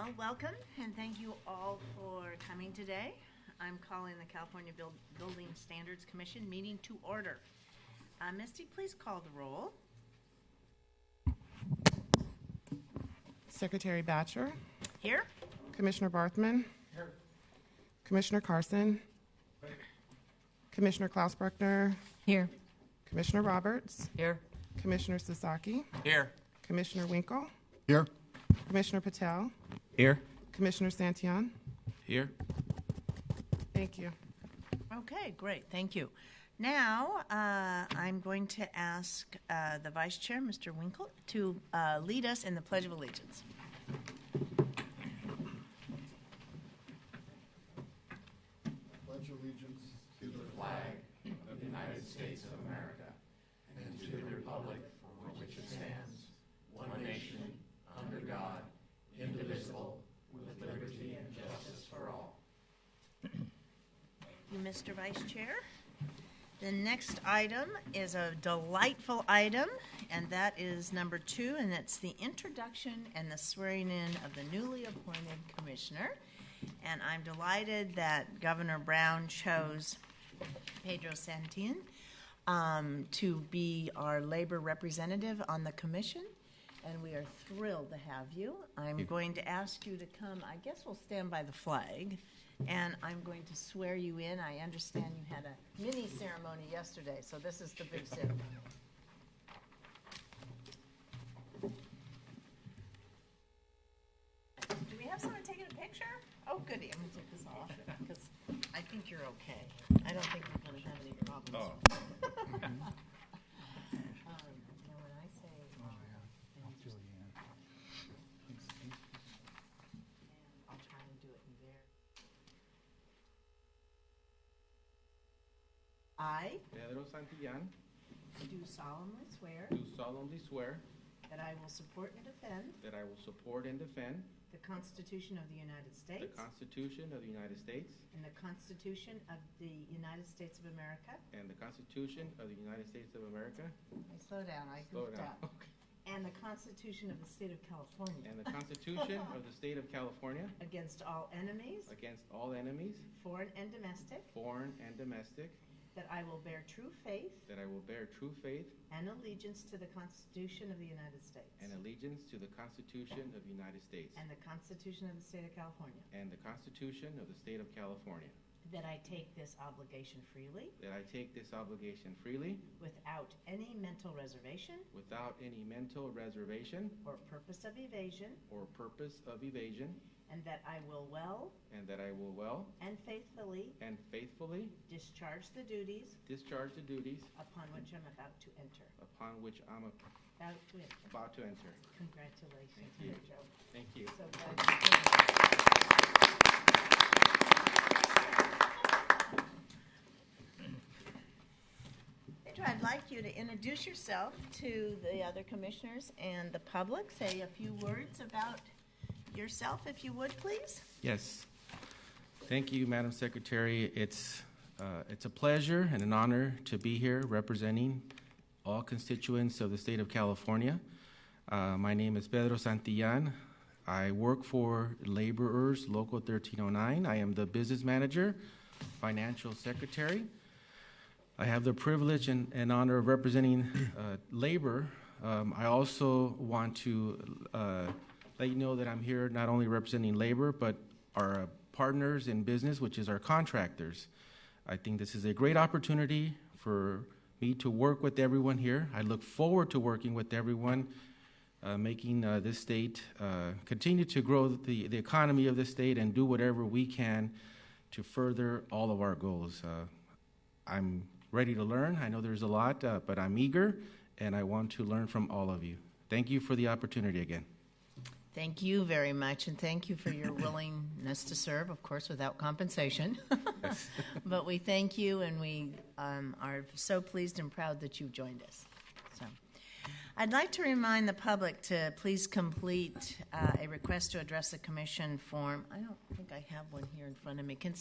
Well, welcome, and thank you all for coming today. I'm calling the California Building Standards Commission meeting to order. Misty, please call the roll. Secretary Batcher. Here. Commissioner Barthman. Here. Commissioner Carson. Here. Commissioner Klaus Bruckner. Here. Commissioner Roberts. Here. Commissioner Sasaki. Here. Commissioner Winkle. Here. Commissioner Patel. Here. Commissioner Santillan. Here. Thank you. Okay, great. Thank you. Now, I'm going to ask the Vice Chair, Mr. Winkle, to lead us in the Pledge of Allegiance. Pledge allegiance to the flag of the United States of America and to the republic for which it stands, one nation, under God, indivisible, with liberty and justice for all. Thank you, Mr. Vice Chair. The next item is a delightful item, and that is number 2, and it's the introduction and the swearing in of the newly appointed commissioner. And I'm delighted that Governor Brown chose Pedro Santillan to be our labor representative on the commission, and we are thrilled to have you. I'm going to ask you to come. I guess we'll stand by the flag. And I'm going to swear you in. I understand you had a mini ceremony yesterday, so this is the big ceremony. Do we have someone taking a picture? Oh, goody. I'm going to take this off because I think you're okay. I don't think we're going to have any problems. Now, when I say... I'll try and do it in there. I Pedro Santillan, do solemnly swear do solemnly swear that I will support and defend that I will support and defend the Constitution of the United the States Constitution of the United States and the Constitution of the United States of America. and the Constitution of the United States of America. I slow down, I Slow goofed down. up. And the Constitution of the State of California And the Constitution of the State of California against all enemies, against all enemies, foreign and domestic, foreign and domestic, that I will bear true faith that I will bear true faith and allegiance to the Constitution of the United States and allegiance to the Constitution of the United States and the Constitution of the State of California, and the Constitution of the State of California, that I take this obligation freely that I take this obligation freely without any mental reservation without any mental reservation or purpose of evasion, or purpose of evasion, and that I will well and that I will well and faithfully and faithfully discharge the duties discharge the duties upon which I'm about to enter. upon which I'm about to enter. Congratulations, Thank you. Pedro. Thank you. So glad you came. Pedro, I'd like you to introduce yourself to the other commissioners and the public. Say a few words about yourself, if you would, please. Yes. Thank you, Madam Secretary. It's a pleasure and an honor to be here representing all constituents of the state of California. My name is Pedro Santillan. I work for Laborers Local 1309. I am the business manager, financial secretary. I have the privilege and honor of representing labor. I also want to let you know that I'm here not only representing labor, but our partners in business, which is our contractors. I think this is a great opportunity for me to work with everyone here. I look forward to working with everyone, making this state continue to grow the economy of this state and do whatever we can to further all of our goals. I'm ready to learn. I know there's a lot, but I'm eager, and I want to learn from all of you. Thank you for the opportunity again. Thank you very much, and thank you for your willingness to serve, of course, without compensation. But we thank you, and we are so pleased and proud that you joined us. So, I'd like to remind the public to please complete a request to address the commission form. I don't think I have one here in front of me. Can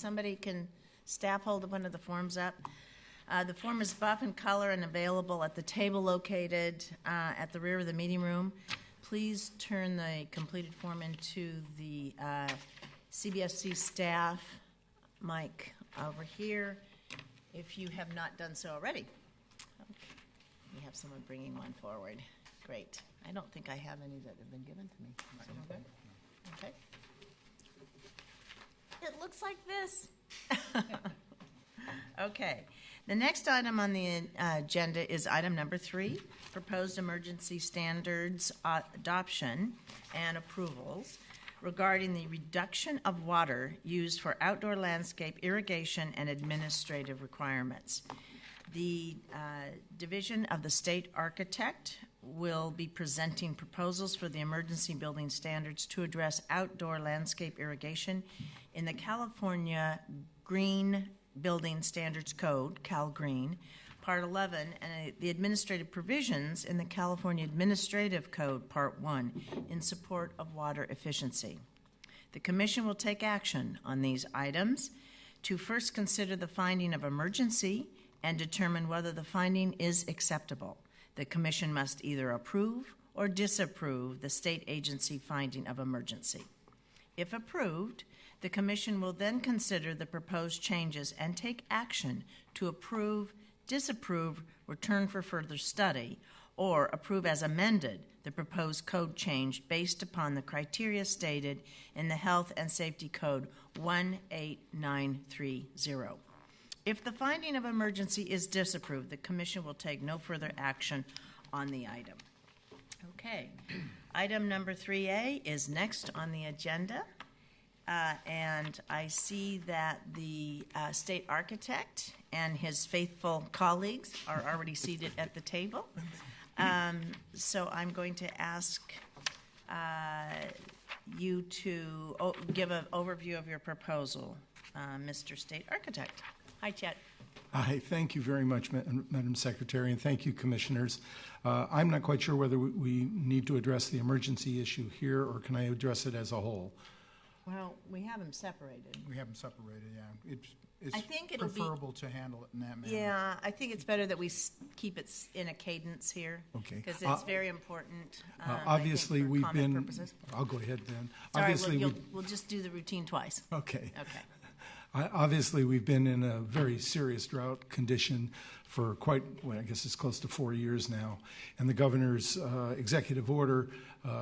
staff hold one of the forms up? The form is buff in color and available at the table located at the rear of the meeting room. please turn the completed form into the CBSC staff mic over here if you have not done so already. Okay. We have someone bringing one forward. Great. I don't think I have any that have been given to me. Someone good? Okay. It looks like this. Okay. The next item on the agenda is item number 3, proposed emergency standards adoption and approvals regarding the reduction of water used for outdoor landscape irrigation and administrative requirements. The Division of the State Architect will be presenting proposals for the emergency building standards to address outdoor landscape irrigation in the California Green Building Standards Code, Cal Green, Part 11, and the administrative provisions in the California Administrative Code, Part 1, in support of water efficiency. The Commission will take action on these items to first consider the finding of emergency and determine whether the finding is acceptable. The Commission must either approve or disapprove the state agency finding of emergency. If approved, the Commission will then consider the proposed changes and take action to approve, disapprove, return for further study, or approve as amended the proposed code change based upon the criteria stated in the Health and Safety Code 18930. If the finding of emergency is disapproved, the Commission will take no further action on the item. Okay. Item number 3A is next on the agenda. And I see that the state architect and his faithful colleagues are already seated at the table. So I'm going to ask you to give an overview of your proposal, Mr. State Architect. Hi, Chet. Hi, thank you very much, Madam Secretary, and thank you, Commissioners. I'm not quite sure whether we need to address the emergency issue here, or can I address it as a whole? Well, we have them separated. We have them separated, yeah. It's I think it'll be- preferable to handle it in that manner. Yeah, I think it's better that we keep it in a cadence here. Okay. Because it's very important. Obviously, I think, for we've comment been. purposes. I'll go ahead then. Sorry, Obviously, we'll just do the routine twice. okay. Okay. Obviously, we've been in a very serious drought condition for I guess it's close to 4 years now. And the governor's executive order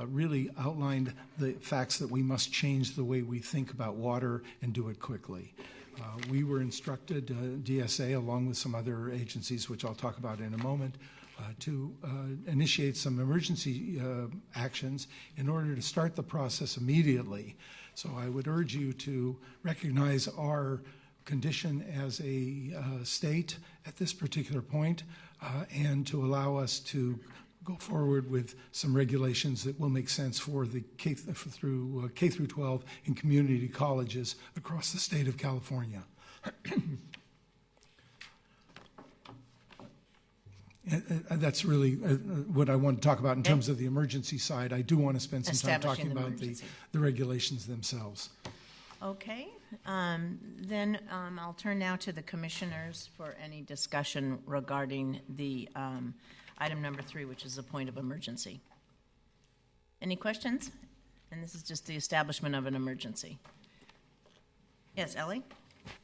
really outlined the facts that we must change the way we think about water and do it quickly. We were instructed, DSA, along with some other agencies, which I'll talk about in a moment, to initiate some emergency actions in order to start the process immediately. So I would urge you to recognize our condition as a state at this particular point and to allow us to go forward with some regulations that will make sense for the K through 12 and community colleges across the state of California. That's really what I want to talk about in terms of the emergency side. I do want to spend some time talking about the regulations themselves. Okay. Then I'll turn now to the commissioners for any discussion regarding the item number 3, which is a point of emergency. Any questions? And this is just the establishment of an emergency. Yes, Ellie?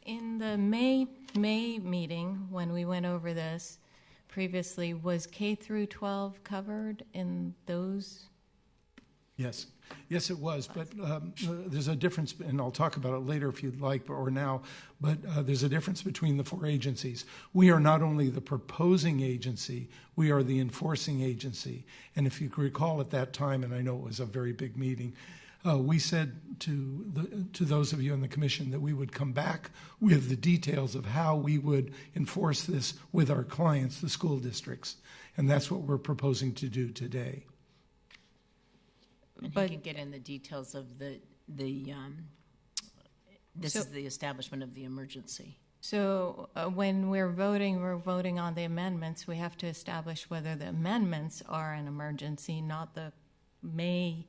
In the May meeting, when we went over this previously, was K through 12 covered in those? Yes, it was, but there's a difference, and I'll talk about it later if you'd like, or now, but there's a difference between the 4 agencies. We are not only the proposing agency, we are the enforcing agency. And if you recall at that time, and I know it was a very big meeting, we said to those of you in the commission that we would come back with the details of how we would enforce this with our clients, the school districts. And that's what we're proposing to do today. And But- he can get in the details of this is the establishment of the emergency. So when we're voting on the amendments. We have to establish whether the amendments are an emergency, not the May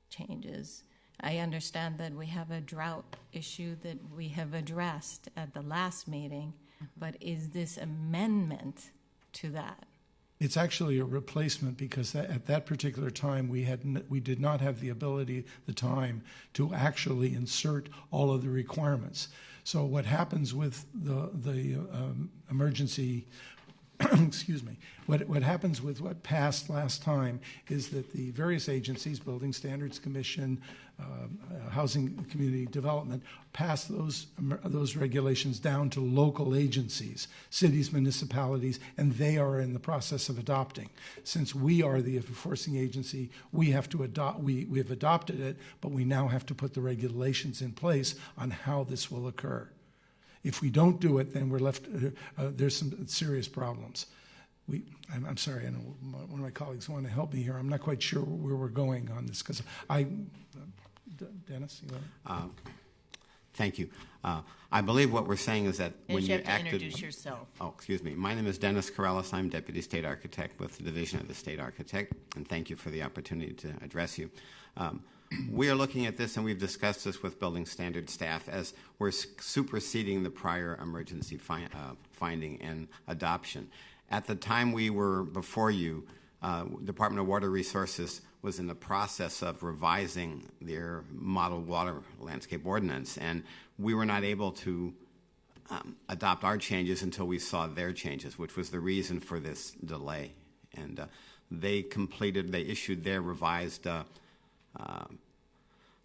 changes. I understand that we have a drought issue that we have addressed at the last meeting, but is this amendment to that? It's actually a replacement because at that particular time we did not have the ability, the time to actually insert all of the requirements. So what happens with the emergency, excuse me, what happens with what passed last time is that the various agencies, Building Standards Commission, Housing and Community Development, pass those regulations down to local agencies, cities, municipalities, and they are in the process of adopting. Since we are the enforcing agency, we have to adopt. We have adopted it, but we now have to put the regulations in place on how this will occur. If we don't do it, then we're left. There's some serious problems. I'm sorry, I know one of my colleagues want to help me here. I'm not quite sure where we're going on this because Dennis, you want to? Thank you. I believe what we're saying is that when You you have to acted... introduce yourself. Oh, excuse me. My name is Dennis Corellis. I'm Deputy State Architect with the Division of the State Architect, and thank you for the opportunity to address you. We are looking at this, and we've discussed this with building standard staff, as we're superseding the prior emergency finding and adoption. At the time we were before you, Department of Water Resources was in the process of revising their model water landscape ordinance, and we were not able to adopt our changes until we saw their changes, which was the reason for this delay. And they issued their revised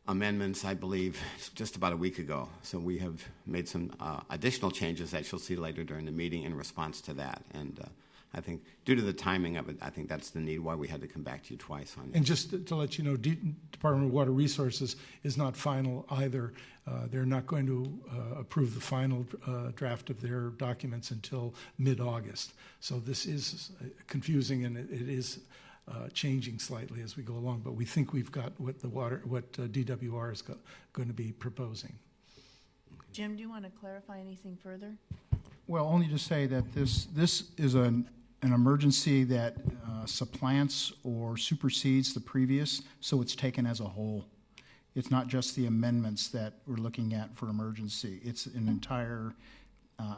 amendments, I believe, just about a week ago. So we have made some additional changes that you'll see later during the meeting in response to that. And I think due to the timing of it, I think that's the need why we had to come back to you twice on it. And just to let you know, Department of Water Resources is not final either. They're not going to approve the final draft of their documents until mid-August. So this is confusing, and it is changing slightly as we go along. But we think we've got what DWR is going to be proposing. Jim, do you want to clarify anything further? Well, only to say that this is an emergency that supplants or supersedes the previous, so it's taken as a whole. It's not just the amendments that we're looking at for emergency. It's an entire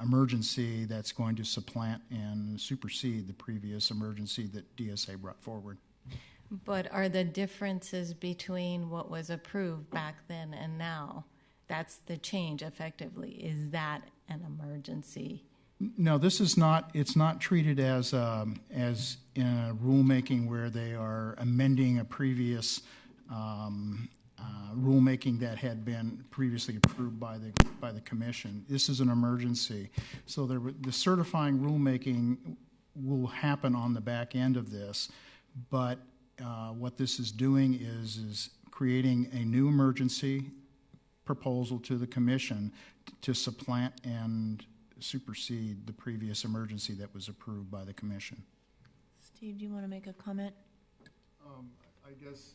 emergency that's going to supplant and supersede the previous emergency that DSA brought forward. But are the differences between what was approved back then and now, that's the change effectively? Is that an emergency? No, this is not. It's not treated as in a rulemaking where they are amending a previous rulemaking that had been previously approved by the commission. This is an emergency, so the certifying rulemaking will happen on the back end of this. But what this is doing is creating a new emergency proposal to the commission to supplant and supersede the previous emergency that was approved by the commission. Steve, do you want to make a comment? I guess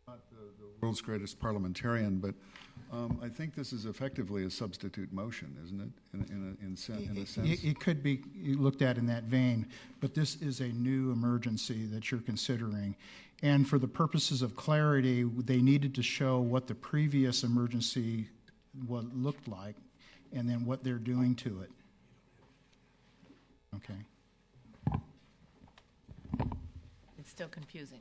not the world's greatest parliamentarian, but I think this is effectively a substitute motion, isn't it? In a sense, It could be looked at in that vein, but this is a new emergency that you're considering. And for the purposes of clarity, they needed to show what the previous emergency looked like and then what they're doing to it. Okay. It's still confusing.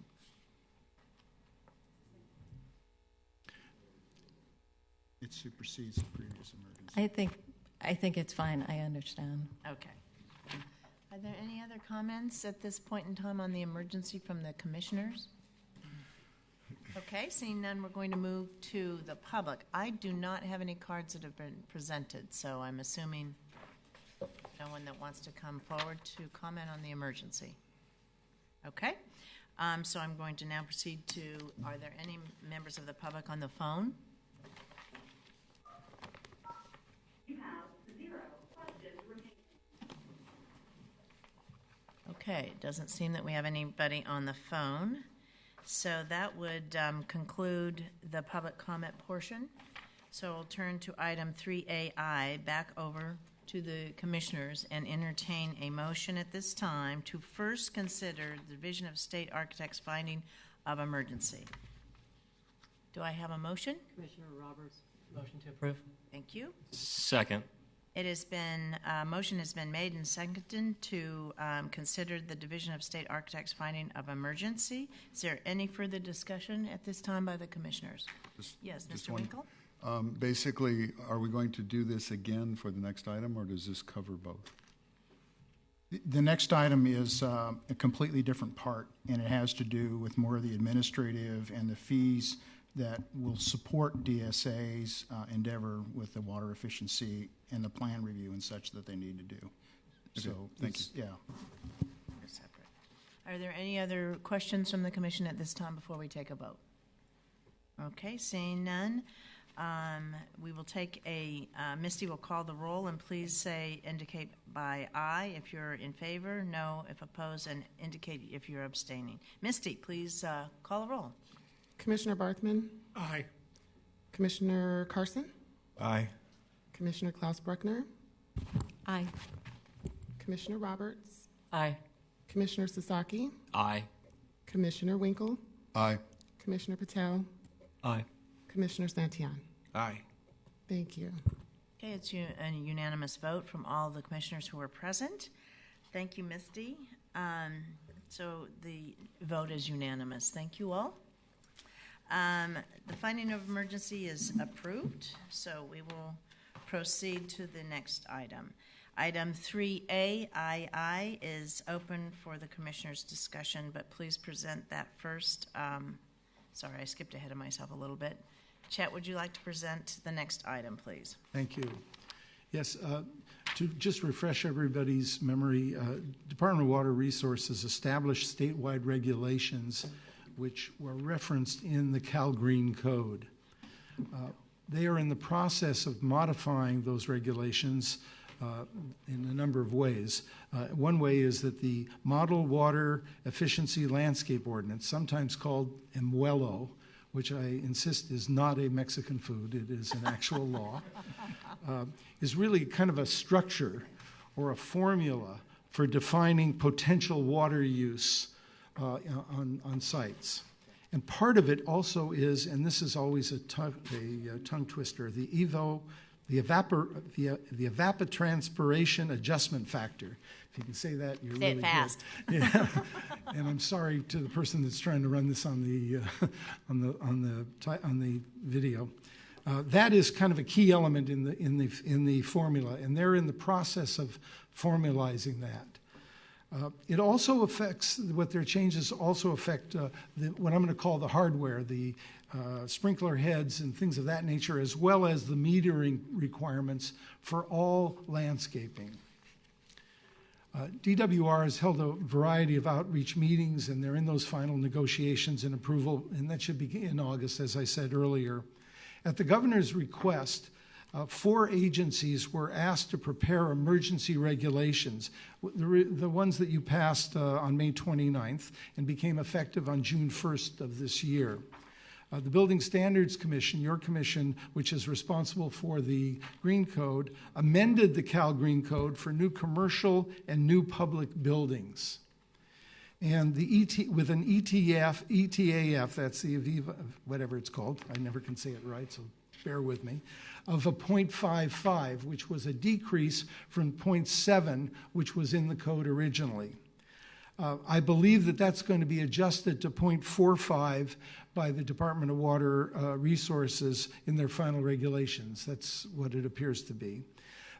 It supersedes the previous emergency. I think it's fine. I understand. Okay. Are there any other comments at this point in time on the emergency from the commissioners? Okay, seeing none, we're going to move to the public. I do not have any cards that have been presented, so I'm assuming no one that wants to come forward to comment on the emergency. Okay, so I'm going to now proceed to, are there any members of the public on the phone? You have 0 questions remaining. Okay, it doesn't seem that we have anybody on the phone. So that would conclude the public comment portion. So we'll turn to item 3AI, back over to the commissioners, and entertain a motion at this time to first consider the Division of State Architects' finding of emergency. Do I have a motion? Commissioner Roberts, motion to approve. Thank you. Second. It has been, motion has been made and seconded to consider the Division of State Architects finding of emergency. Is there any further discussion at this time by the commissioners? Yes, just Mr. one. Winkle? Basically, are we going to do this again for the next item, or does this cover both? The next item is a completely different part, and it has to do with more of the administrative and the fees that will support DSA's endeavor with the water efficiency and the plan review and such that they need to do. Okay, So, thank it's- yeah. They're separate. Are there any other questions from the commission at this time before we take a vote? Okay, seeing none, we will take a, Misty will call the roll, and please indicate by aye if you're in favor, no if opposed, and indicate if you're abstaining. Misty, please call the roll. Commissioner Barthman, Aye. Commissioner Carson, Aye. Commissioner Klaus Bruckner, Aye. Commissioner Roberts, Aye. Commissioner Sasaki, Aye. Commissioner Winkle, Aye. Commissioner Patel, Aye. Commissioner Santillan. Aye. Thank you. Okay, it's a unanimous vote from all the commissioners who were present. Thank you, Misty. So the vote is unanimous. Thank you all. The finding of emergency is approved, so we will proceed to the next item. Item 3A, II, is open for the commissioners' discussion, but please present that first. Sorry, I skipped ahead of myself a little bit. Chet, would you like to present the next item, please? Thank you. Yes, to just refresh everybody's memory, Department of Water Resources established statewide regulations which were referenced in the Cal Green Code. They are in the process of modifying those regulations in a number of ways. One way is that the Model Water Efficiency Landscape Ordinance, sometimes called MWELO, which I insist is not a Mexican food, it is an actual law, is really kind of a structure or a formula for defining potential water use on sites. And part of it also is, and this is always a tongue twister, the evapotranspiration adjustment factor. If you can say that, you're Say really it fast. good. Yeah. And I'm sorry to the person that's trying to run this on the video. That is kind of a key element in the formula, and they're in the process of formalizing that. It also affects, what their changes also affect what I'm going to call the hardware, the sprinkler heads and things of that nature, as well as the metering requirements for all landscaping. DWR has held a variety of outreach meetings, and they're in those final negotiations and approval, and that should begin in August, as I said earlier. At the governor's request, 4 agencies were asked to prepare emergency regulations, the ones that you passed on May 29th and became effective on June 1st of this year. The Building Standards Commission, your commission, which is responsible for the Green Code, amended the Cal Green Code for new commercial and new public buildings. And with an ETAF, that's the Aviva, whatever it's called, I never can say it right, so bear with me, of a 0.55, which was a decrease from 0.7, which was in the code originally. I believe that that's going to be adjusted to 0.45 by the Department of Water Resources in their final regulations. That's what it appears to be.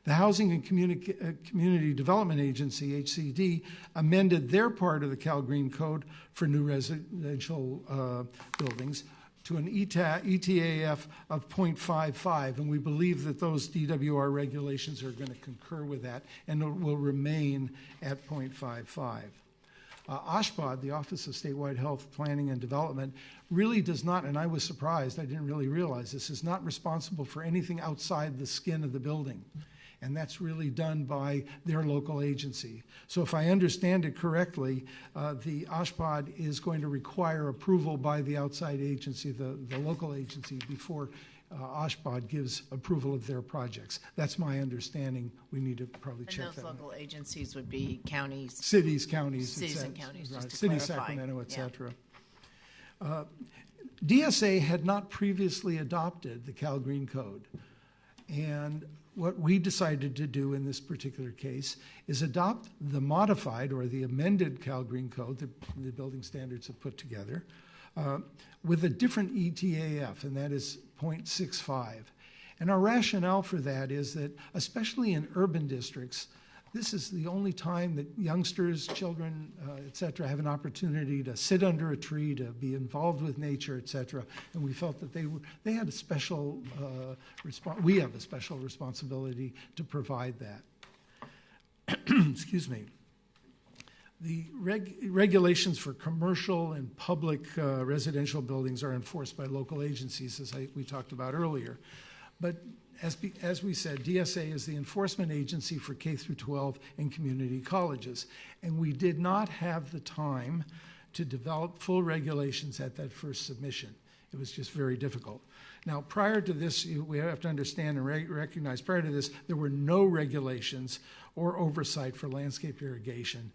The Housing and Community Development Agency, HCD, amended their part of the Cal Green Code for new residential buildings to an ETAF of 0.55, and we believe that those DWR regulations are going to concur with that and it will remain at 0.55. OSHPD, the Office of Statewide Health Planning and Development, really does not, and I was surprised, I didn't really realize this, is not responsible for anything outside the skin of the building. And that's really done by their local agency. So if I understand it correctly, the OSHPD is going to require approval by the outside agency, the local agency, before OSHPD gives approval of their projects. That's my understanding. We need to probably check And that. those local agencies would be counties. Cities, counties, Cities et and cetera. counties, just Right. to City, clarify. Sacramento, et Yeah. cetera. DSA had not previously adopted the Cal Green Code. And what we decided to do in this particular case is adopt the modified or the amended Cal Green Code that the building standards have put together with a different ETAF, and that is 0.65. And our rationale for that is that, especially in urban districts, this is the only time that youngsters, children, et cetera, have an opportunity to sit under a tree, to be involved with nature, et cetera. And we felt that they had a special we have a special responsibility to provide that. Excuse me. The regulations for commercial and public residential buildings are enforced by local agencies, as we talked about earlier. But as we said, DSA is the enforcement agency for K through 12 and community colleges. And we did not have the time to develop full regulations at that first submission. It was just very difficult. Now, prior to this, we have to understand and recognize, prior to this, there were no regulations or oversight for landscape irrigation.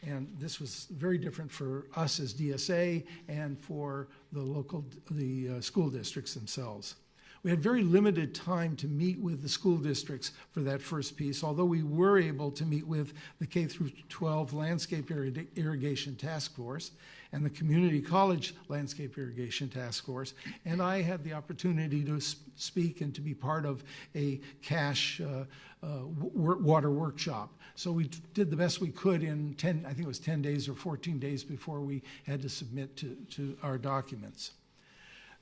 And this was very different for us as DSA and for the school districts themselves. We had very limited time to meet with the school districts for that first piece, although we were able to meet with the K through 12 Landscape Irrigation Task Force and the Community College Landscape Irrigation Task Force. And I had the opportunity to speak and to be part of a cash water workshop. So we did the best we could in 10, I think it was 10 days or 14 days before we had to submit to our documents.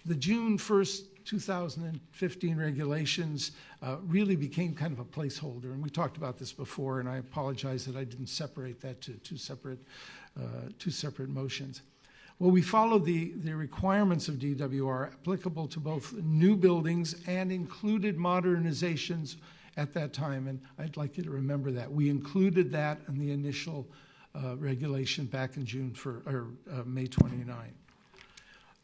The June 1st, 2015 regulations really became kind of a placeholder, and we talked about this before, and I apologize that I didn't separate that to two separate motions. Well, we followed the requirements of DWR applicable to both new buildings and included modernizations at that time, and I'd like you to remember that. We included that in the initial regulation back in May 29.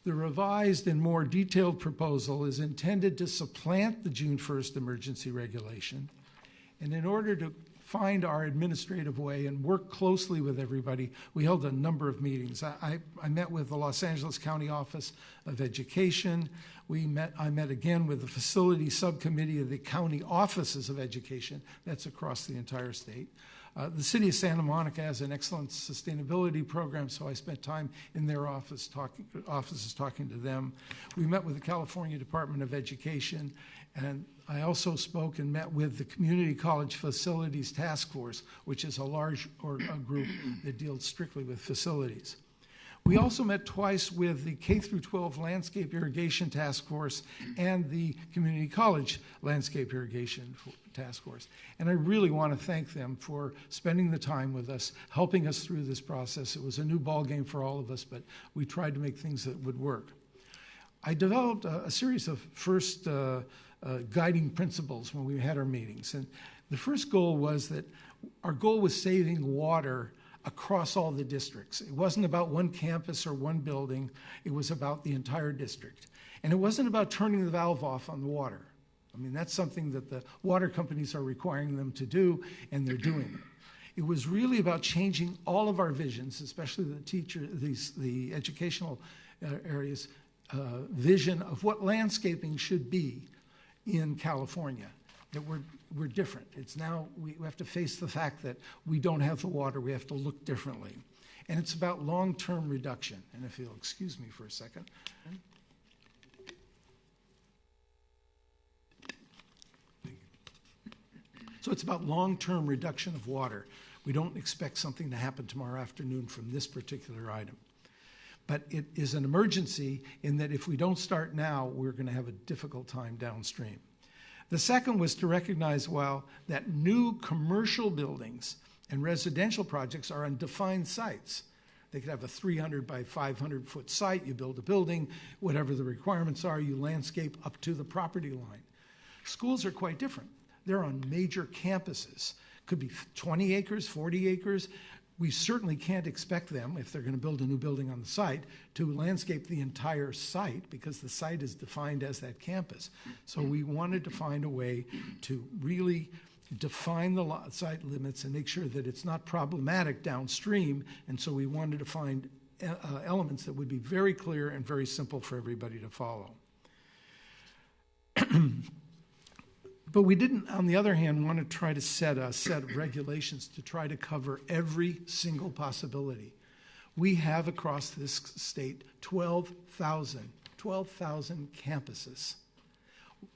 The revised and more detailed proposal is intended to supplant the June 1st emergency regulation. And in order to find our administrative way and work closely with everybody, we held a number of meetings. I met with the Los Angeles County Office of Education. I met again with the facility subcommittee of the county offices of education. That's across the entire state. The city of Santa Monica has an excellent sustainability program, so I spent time in their offices talking to them. We met with the California Department of Education, and I also spoke and met with the Community College Facilities Task Force, which is a large a group that deals strictly with facilities. We also met twice with the K through 12 Landscape Irrigation Task Force and the Community College Landscape Irrigation Task Force. And I really want to thank them for spending the time with us, helping us through this process. It was a new ballgame for all of us, but we tried to make things that would work. I developed a series of first guiding principles when we had our meetings. And the first goal was that our goal was saving water across all the districts. It wasn't about one campus or one building. It was about the entire district. And it wasn't about turning the valve off on the water. I mean, that's something that the water companies are requiring them to do, and they're doing it. It was really about changing all of our visions, especially the educational areas' vision of what landscaping should be in California. That we're different. It's now we have to face the fact that we don't have the water. We have to look differently, and it's about long-term reduction. And if you'll excuse me for a second. So it's about long-term reduction of water. We don't expect something to happen tomorrow afternoon from this particular item. But it is an emergency in that if we don't start now, we're going to have a difficult time downstream. The second was to recognize, that new commercial buildings and residential projects are on defined sites. They could have a 300 by 500 foot site. You build a building, whatever the requirements are, you landscape up to the property line. Schools are quite different. They're on major campuses. Could be 20 acres, 40 acres. We certainly can't expect them, if they're going to build a new building on the site, to landscape the entire site because the site is defined as that campus. So we wanted to find a way to really define the site limits and make sure that it's not problematic downstream. And so we wanted to find elements that would be very clear and very simple for everybody to follow. But we didn't, on the other hand, want to try to set a set of regulations to try to cover every single possibility. We have across this state 12,000 campuses.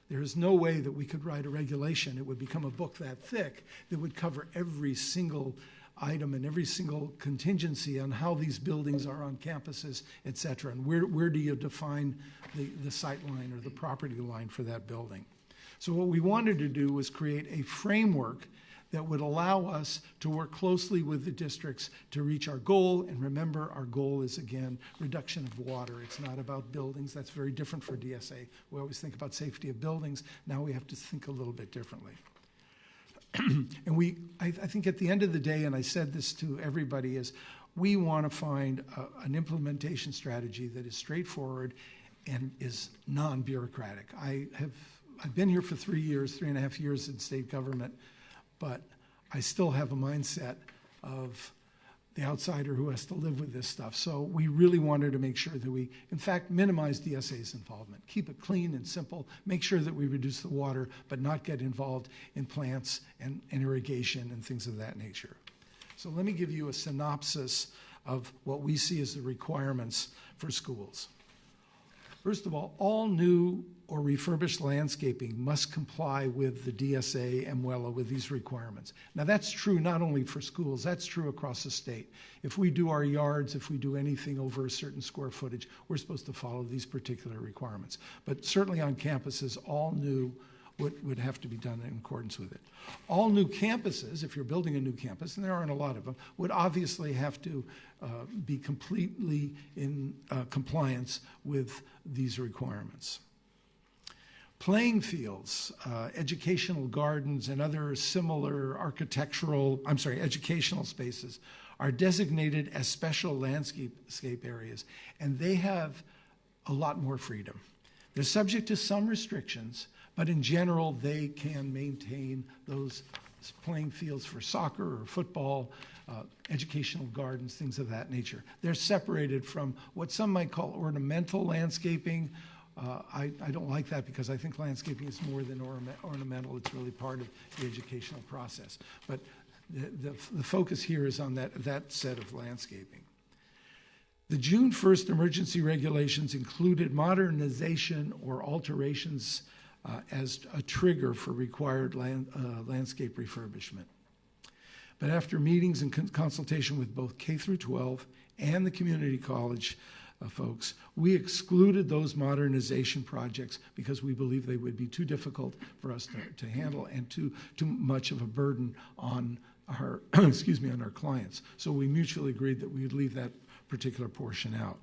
There is no way that we could write a regulation, it would become a book that thick, that would cover every single item and every single contingency on how these buildings are on campuses, et cetera, and where do you define the sight line or the property line for that building. So what we wanted to do was create a framework that would allow us to work closely with the districts to reach our goal. And remember, our goal is, again, reduction of water. It's not about buildings. That's very different for DSA. We always think about safety of buildings. Now we have to think a little bit differently. And I think at the end of the day, and I said this to everybody, is we want to find an implementation strategy that is straightforward and is non-bureaucratic. I've been here for 3.5 years in state government, but I still have a mindset of the outsider who has to live with this stuff. So we really wanted to make sure that we, in fact, minimize DSA's involvement. Keep it clean and simple. Make sure that we reduce the water, but not get involved in plants and irrigation and things of that nature. So let me give you a synopsis of what we see as the requirements for schools. First of all new or refurbished landscaping must comply with the DSA and WELA with these requirements. Now that's true not only for schools, that's true across the state. If we do our yards, if we do anything over a certain square footage, we're supposed to follow these particular requirements. But certainly on campuses, all new would have to be done in accordance with it. All new campuses, if you're building a new campus, and there aren't a lot of them, would obviously have to be completely in compliance with these requirements. Playing fields, educational gardens, and other similar educational spaces are designated as special landscape areas, and they have a lot more freedom. They're subject to some restrictions, but in general, they can maintain those playing fields for soccer or football, educational gardens, things of that nature. They're separated from what some might call ornamental landscaping. I don't like that because I think landscaping is more than ornamental. It's really part of the educational process. But the focus here is on that set of landscaping. The June 1st emergency regulations included modernization or alterations as a trigger for required landscape refurbishment. But after meetings and consultation with both K through 12 and the community college folks, we excluded those modernization projects because we believe they would be too difficult for us to handle and too much of a burden on our on our clients. So we mutually agreed that we would leave that particular portion out.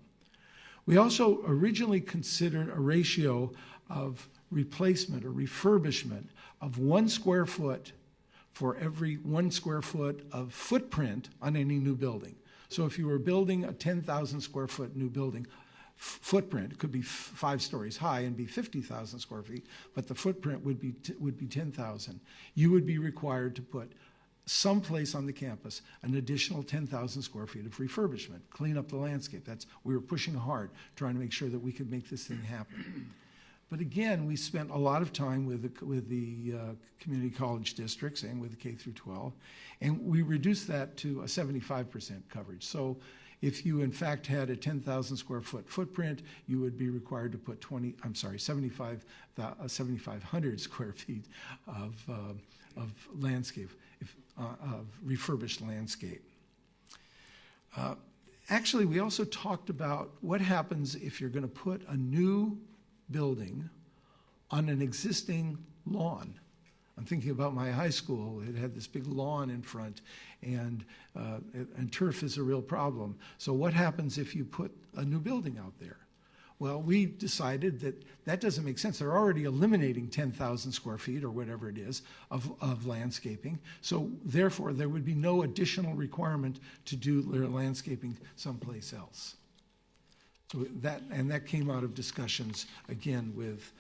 We also originally considered a ratio of replacement or refurbishment of 1 square foot for every 1 square foot of footprint on any new building. So if you were building a 10,000 square foot new building, footprint could be 5 stories high and be 50,000 square feet, but the footprint would be 10,000. You would be required to put someplace on the campus an additional 10,000 square feet of refurbishment, clean up the landscape. We were pushing hard, trying to make sure that we could make this thing happen. But again, we spent a lot of time with the community college districts and with the K through 12, and we reduced that to a 75% coverage. So if you in fact had a 10,000 square foot footprint, you would be required to put 7,500 square feet of landscape, of refurbished landscape. Actually, we also talked about what happens if you're going to put a new building on an existing lawn. I'm thinking about my high school. It had this big lawn in front, and turf is a real problem. So what happens if you put a new building out there? Well, we decided that doesn't make sense. They're already eliminating 10,000 square feet or whatever it is of landscaping. So therefore, there would be no additional requirement to do their landscaping someplace else. So that came out of discussions, again, with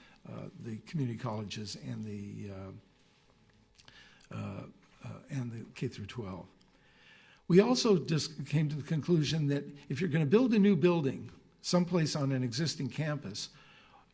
the community colleges and the K through 12. We also just came to the conclusion that if you're going to build a new building someplace on an existing campus,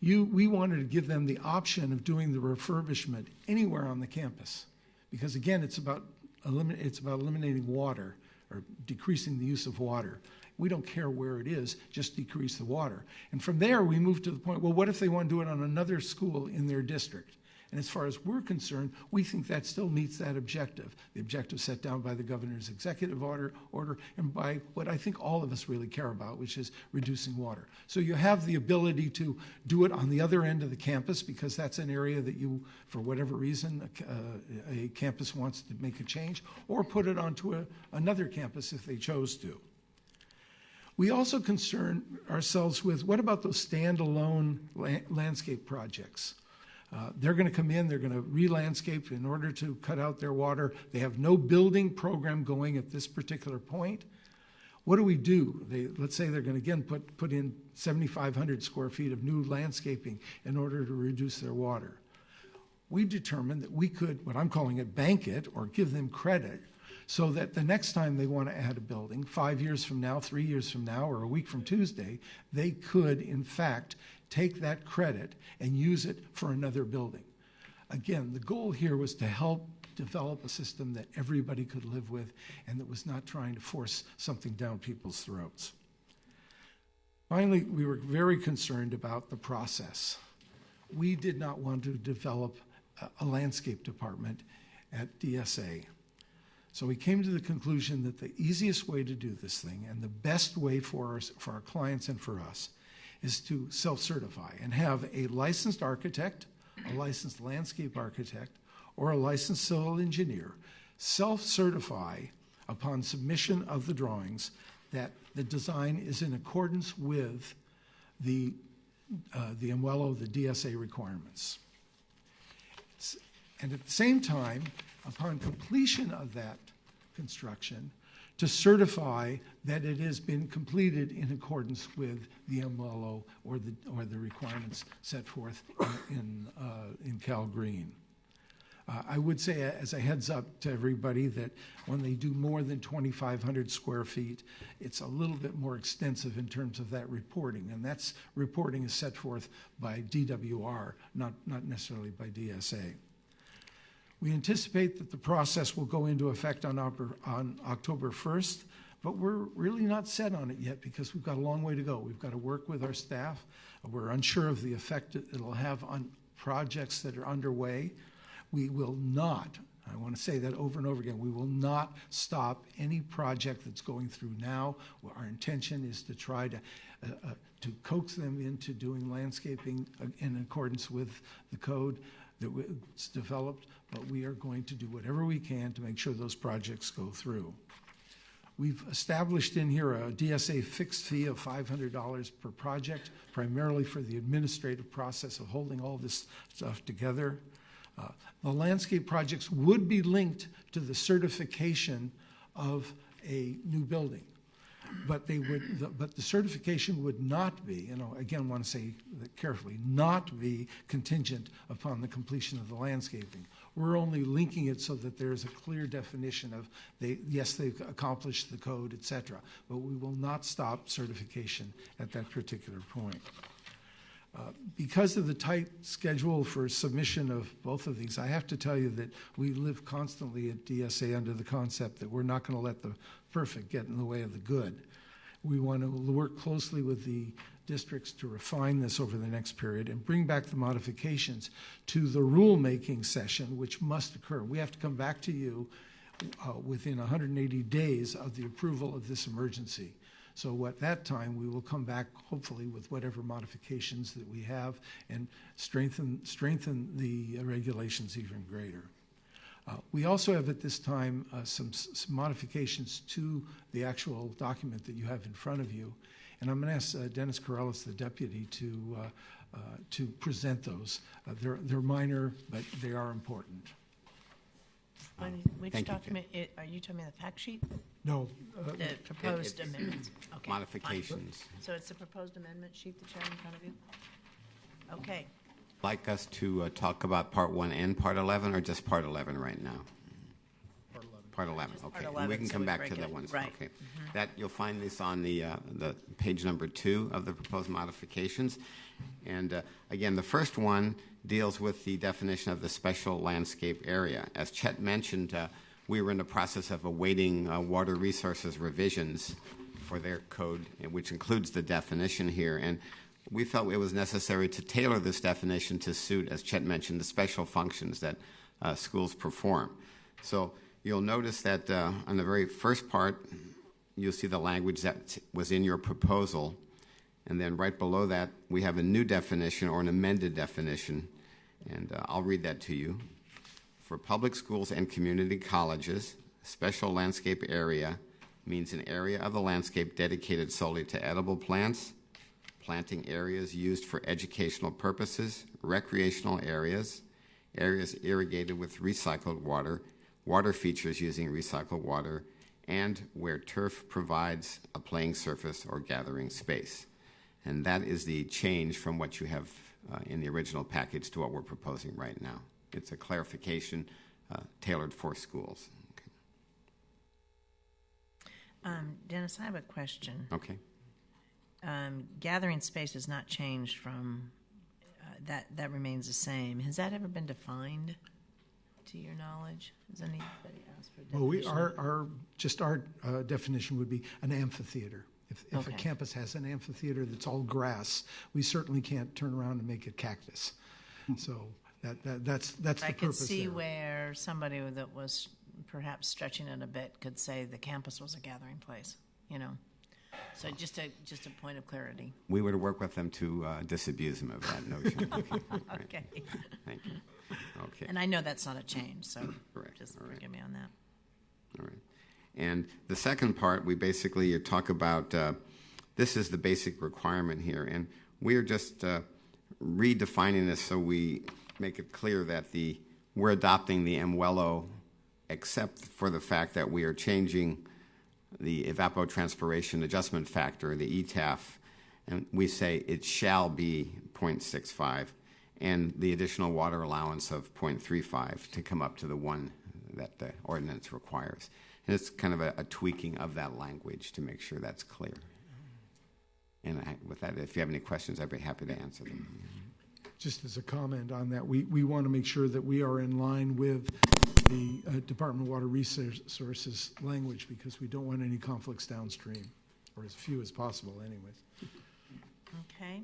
we wanted to give them the option of doing the refurbishment anywhere on the campus, because again, it's about eliminating water or decreasing the use of water. We don't care where it is, just decrease the water. And from there, we moved to the point, well, what if they want to do it on another school in their district? And as far as we're concerned, we think that still meets that objective, the objective set down by the governor's executive order, and by what I think all of us really care about, which is reducing water. So you have the ability to do it on the other end of the campus, because that's an area that you, for whatever reason, a campus wants to make a change, or put it onto another campus if they chose to. We also concern ourselves with, what about those standalone landscape projects? They're going to come in, they're going to re-landscape in order to cut out their water. They have no building program going at this particular point. What do? Let's say they're going to, again, put in 7,500 square feet of new landscaping in order to reduce their water. We determined that we could, what I'm calling it, bank it or give them credit, so that the next time they want to add a building, 5 years from now, 3 years from now, or a week from Tuesday, they could, in fact, take that credit and use it for another building. Again, the goal here was to help develop a system that everybody could live with and that was not trying to force something down people's throats. Finally, we were very concerned about the process. We did not want to develop a landscape department at DSA. So we came to the conclusion that the easiest way to do this thing and the best way for our clients and for us is to self-certify and have a licensed architect, a licensed landscape architect, or a licensed civil engineer self-certify upon submission of the drawings that the design is in accordance with the MWELO, the DSA requirements. And at the same time, upon completion of that construction, to certify that it has been completed in accordance with the MWELO or the requirements set forth in Cal Green. I would say, as a heads up to everybody, that when they do more than 2,500 square feet, it's a little bit more extensive in terms of that reporting, and that's reporting is set forth by DWR, not necessarily by DSA. We anticipate that the process will go into effect on October 1st, but we're really not set on it yet because we've got a long way to go. We've got to work with our staff. We're unsure of the effect it'll have on projects that are underway. We will not, I want to say that over and over again, we will not stop any project that's going through now. Our intention is to try to coax them into doing landscaping in accordance with the code that's developed, but we are going to do whatever we can to make sure those projects go through. We've established in here a DSA fixed fee of $500 per project, primarily for the administrative process of holding all this stuff together. The landscape projects would be linked to the certification of a new building, but the certification would not be, again, want to say that carefully, not be contingent upon the completion of the landscaping. We're only linking it so that there's a clear definition of, yes, they've accomplished the code, et cetera, but we will not stop certification at that particular point. Because of the tight schedule for submission of both of these, I have to tell you that we live constantly at DSA under the concept that we're not going to let the perfect get in the way of the good. We want to work closely with the districts to refine this over the next period and bring back the modifications to the rulemaking session, which must occur. We have to come back to you within 180 days of the approval of this emergency. So at that time, we will come back, hopefully, with whatever modifications that we have and strengthen the regulations even greater. We also have at this time some modifications to the actual document that you have in front of you. And I'm going to ask Dennis Corrales, the deputy, to present those. They're minor, but they are important. Which Thank you, document, are you talking about the fact sheet? No. The proposed amendments? Okay, fine. Modifications. So it's the proposed amendment sheet that you have in front of you? Okay. Like us to talk about Part 1 and Part 11, or just Part 11 right now? Part 11, Just okay. part And 11, we can so come we back break to the it. ones, Right. okay. That, you'll find this on the page number 2 of the proposed modifications. And again, the first one deals with the definition of the special landscape area. As Chet mentioned, we were in the process of awaiting water resources revisions for their code, which includes the definition here. And we felt it was necessary to tailor this definition to suit, as Chet mentioned, the special functions that schools perform. So you'll notice that on the very first part, you'll see the language that was in your proposal. And then right below that, we have a new definition or an amended definition. And I'll read that to you. For public schools and community colleges, special landscape area means an area of the landscape dedicated solely to edible plants, planting areas used for educational purposes, recreational areas, areas irrigated with recycled water, water features using recycled water, and where turf provides a playing surface or gathering space. And that is the change from what you have in the original package to what we're proposing right now. It's a clarification tailored for schools. Okay. Dennis, I have a question. Okay. Gathering space has not changed from that remains the same. Has that ever been defined, to your knowledge? Has anybody asked for a Well, definition? our definition would be an amphitheater. If a Okay. campus has an amphitheater that's all grass, we certainly can't turn around and make it cactus. So that's the purpose I could see there. where somebody that was perhaps stretching it a bit could say the campus was a gathering place, you know. So just a point of clarity. We would work with them to disabuse them of that notion. Okay. Great. Okay. Thank you. Okay. And I know that's not a change, so Correct. just All right. forgive me on that. All right. And the second part, we basically talk about this is the basic requirement here. And we are just redefining this so we make it clear that we're adopting the MWELO except for the fact that we are changing the evapotranspiration adjustment factor, the ETAF, and we say it shall be 0.65 and the additional water allowance of 0.35 to come up to the one that the ordinance requires. And it's kind of a tweaking of that language to make sure that's clear. And with that, if you have any questions, I'd be happy to answer them. Just as a comment on that, we want to make sure that we are in line with the Department of Water Resources language because we don't want any conflicts downstream, or as few as possible anyways. Okay.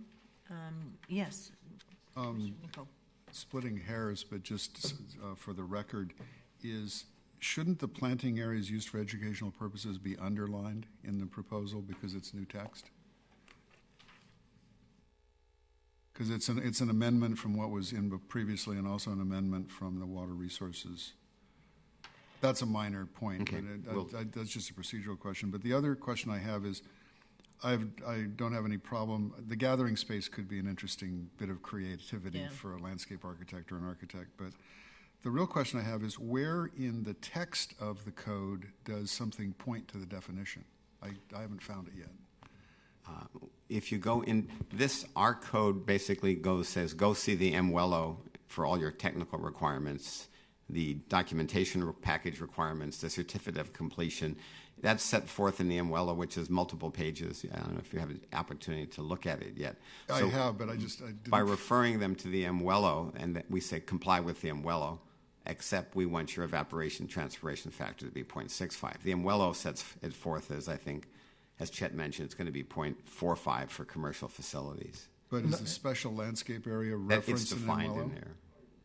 Yes. Nicole. Splitting hairs, but just for the record, shouldn't the planting areas used for educational purposes be underlined in the proposal because it's new text? Because it's an amendment from what was in previously and also an amendment from the Water Resources. That's a minor point, Okay. but that's just a procedural question. But the other question I have is, I don't have any problem. The gathering space could be an interesting bit of creativity for a landscape architect or an architect. But the real question I have is, where in the text of the code does something point to the definition? I haven't found it yet. If you go in this, our code basically says go see the MWELO for all your technical requirements, the documentation package requirements, the certificate of completion. That's set forth in the MWELO, which is multiple pages. I don't know if you have an opportunity to look at it yet. I have, but I didn't. By referring them to the MWELO, and that we say comply with the MWELO, except we want your evaporation transpiration factor to be 0.65. The MWELO sets it forth as, I think, as Chet mentioned, it's going to be 0.45 for commercial facilities. But is the special landscape area referenced It's defined in there.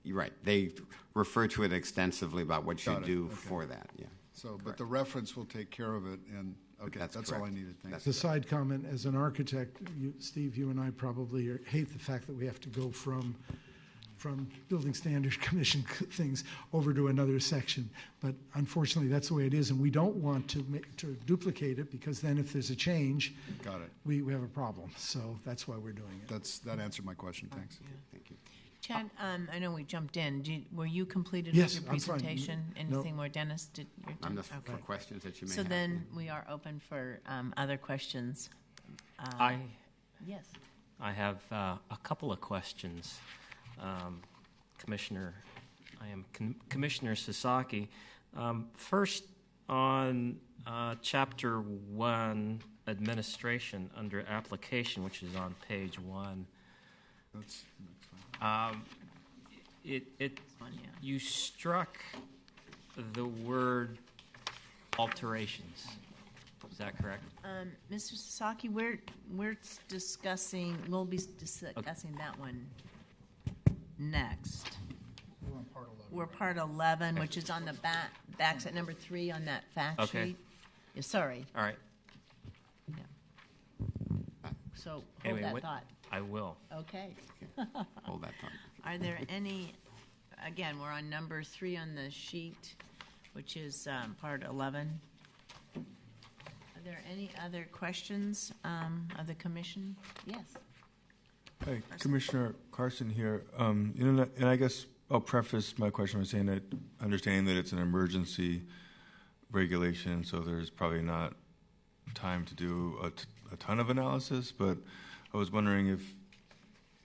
You're right. They refer to it extensively about what you Got it. do Okay. for that. Yeah. So, but the reference will take care of it, and okay, That's that's all I correct. needed. Thanks. As a side comment, as an architect, Steve, you and I probably hate the fact that we have to go from Building Standards Commission things over to another section. But unfortunately, that's the way it is, and we don't want to duplicate it because then if there's a change, Got it. we have a problem. So that's why we're doing it. That answered my question. Thanks. Thank you. Chad, I know we jumped in. Were you completed Yes, with your I'm fine. presentation? No. Anything more, Dennis? I'm just for questions that you may So have. then we are open for other questions. Yes. I have a couple of questions. Commissioner Sasaki. First, on Chapter 1, Administration, under Application, which is on page 1, That's you struck the word alterations. Is that correct? Mr. Sasaki, we're discussing, we'll be discussing that one next. We're on part 11. We're part 11, which is on the back at number 3 on that fact Okay. sheet. Yeah, sorry. All right. Yeah. So hold Anyway, that what- thought. I will. Okay. Hold that thought. Are there any, again, we're on number 3 on the sheet, which is part 11. Are there any other questions of the commission? Yes. Hi, Commissioner Carson here. And I guess I'll preface my question by saying that understanding that it's an emergency regulation, so there's probably not time to do a ton of analysis, but I was wondering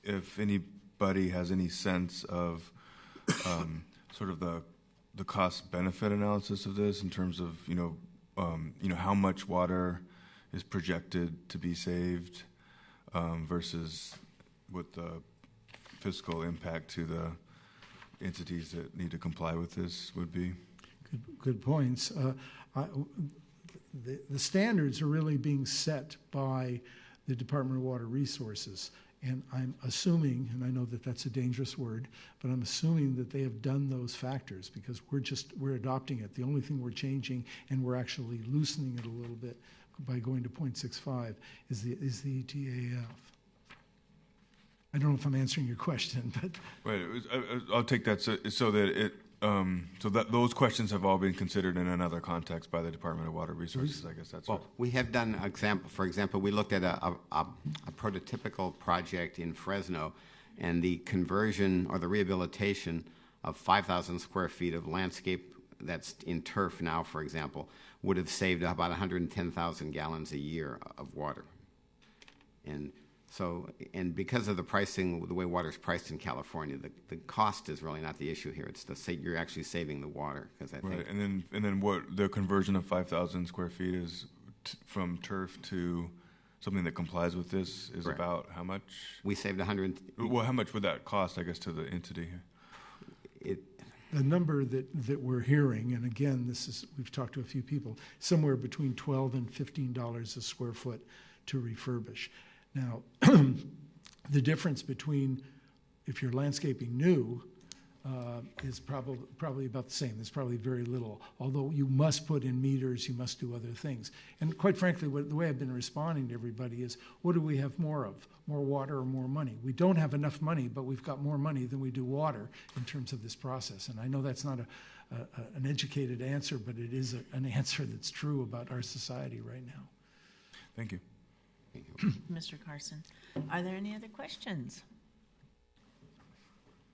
if anybody has any sense of sort of the cost-benefit analysis of this in terms of, how much water is projected to be saved versus what the fiscal impact to the entities that need to comply with this would be. Good points. The standards are really being set by the Department of Water Resources. And I'm assuming, and I know that that's a dangerous word, but I'm assuming that they have done those factors because we're adopting it. The only thing we're changing, and we're actually loosening it a little bit by going to 0.65, is the ETAF. I don't know if I'm answering your question, but Right. I'll take that so that those questions have all been considered in another context by the Department of Water Resources. I guess that's Well, we have done for example, we looked at a prototypical project in Fresno, and the conversion or the rehabilitation of 5,000 square feet of landscape that's in turf now, for example, would have saved about 110,000 gallons a year of water. And because of the pricing, the way water is priced in California, the cost is really not the issue here. It's you're actually saving the water because I think. right. And then what the conversion of 5,000 square feet is from turf to something that complies with this is Correct. about how much? We saved 100. Well, how much would that cost? I guess to the entity. the number that we're hearing, and again, we've talked to a few people, somewhere between $12 and $15 a square foot to refurbish. Now, the difference between if you're landscaping new is probably about the same. There's probably very little, although you must put in meters, you must do other things. And quite frankly, the way I've been responding to everybody is, what do we have more of? More water or more money? We don't have enough money, but we've got more money than we do water in terms of this process. And I know that's not an educated answer, but it is an answer that's true about our society right now. Thank you. Mr. Carson, are there any other questions?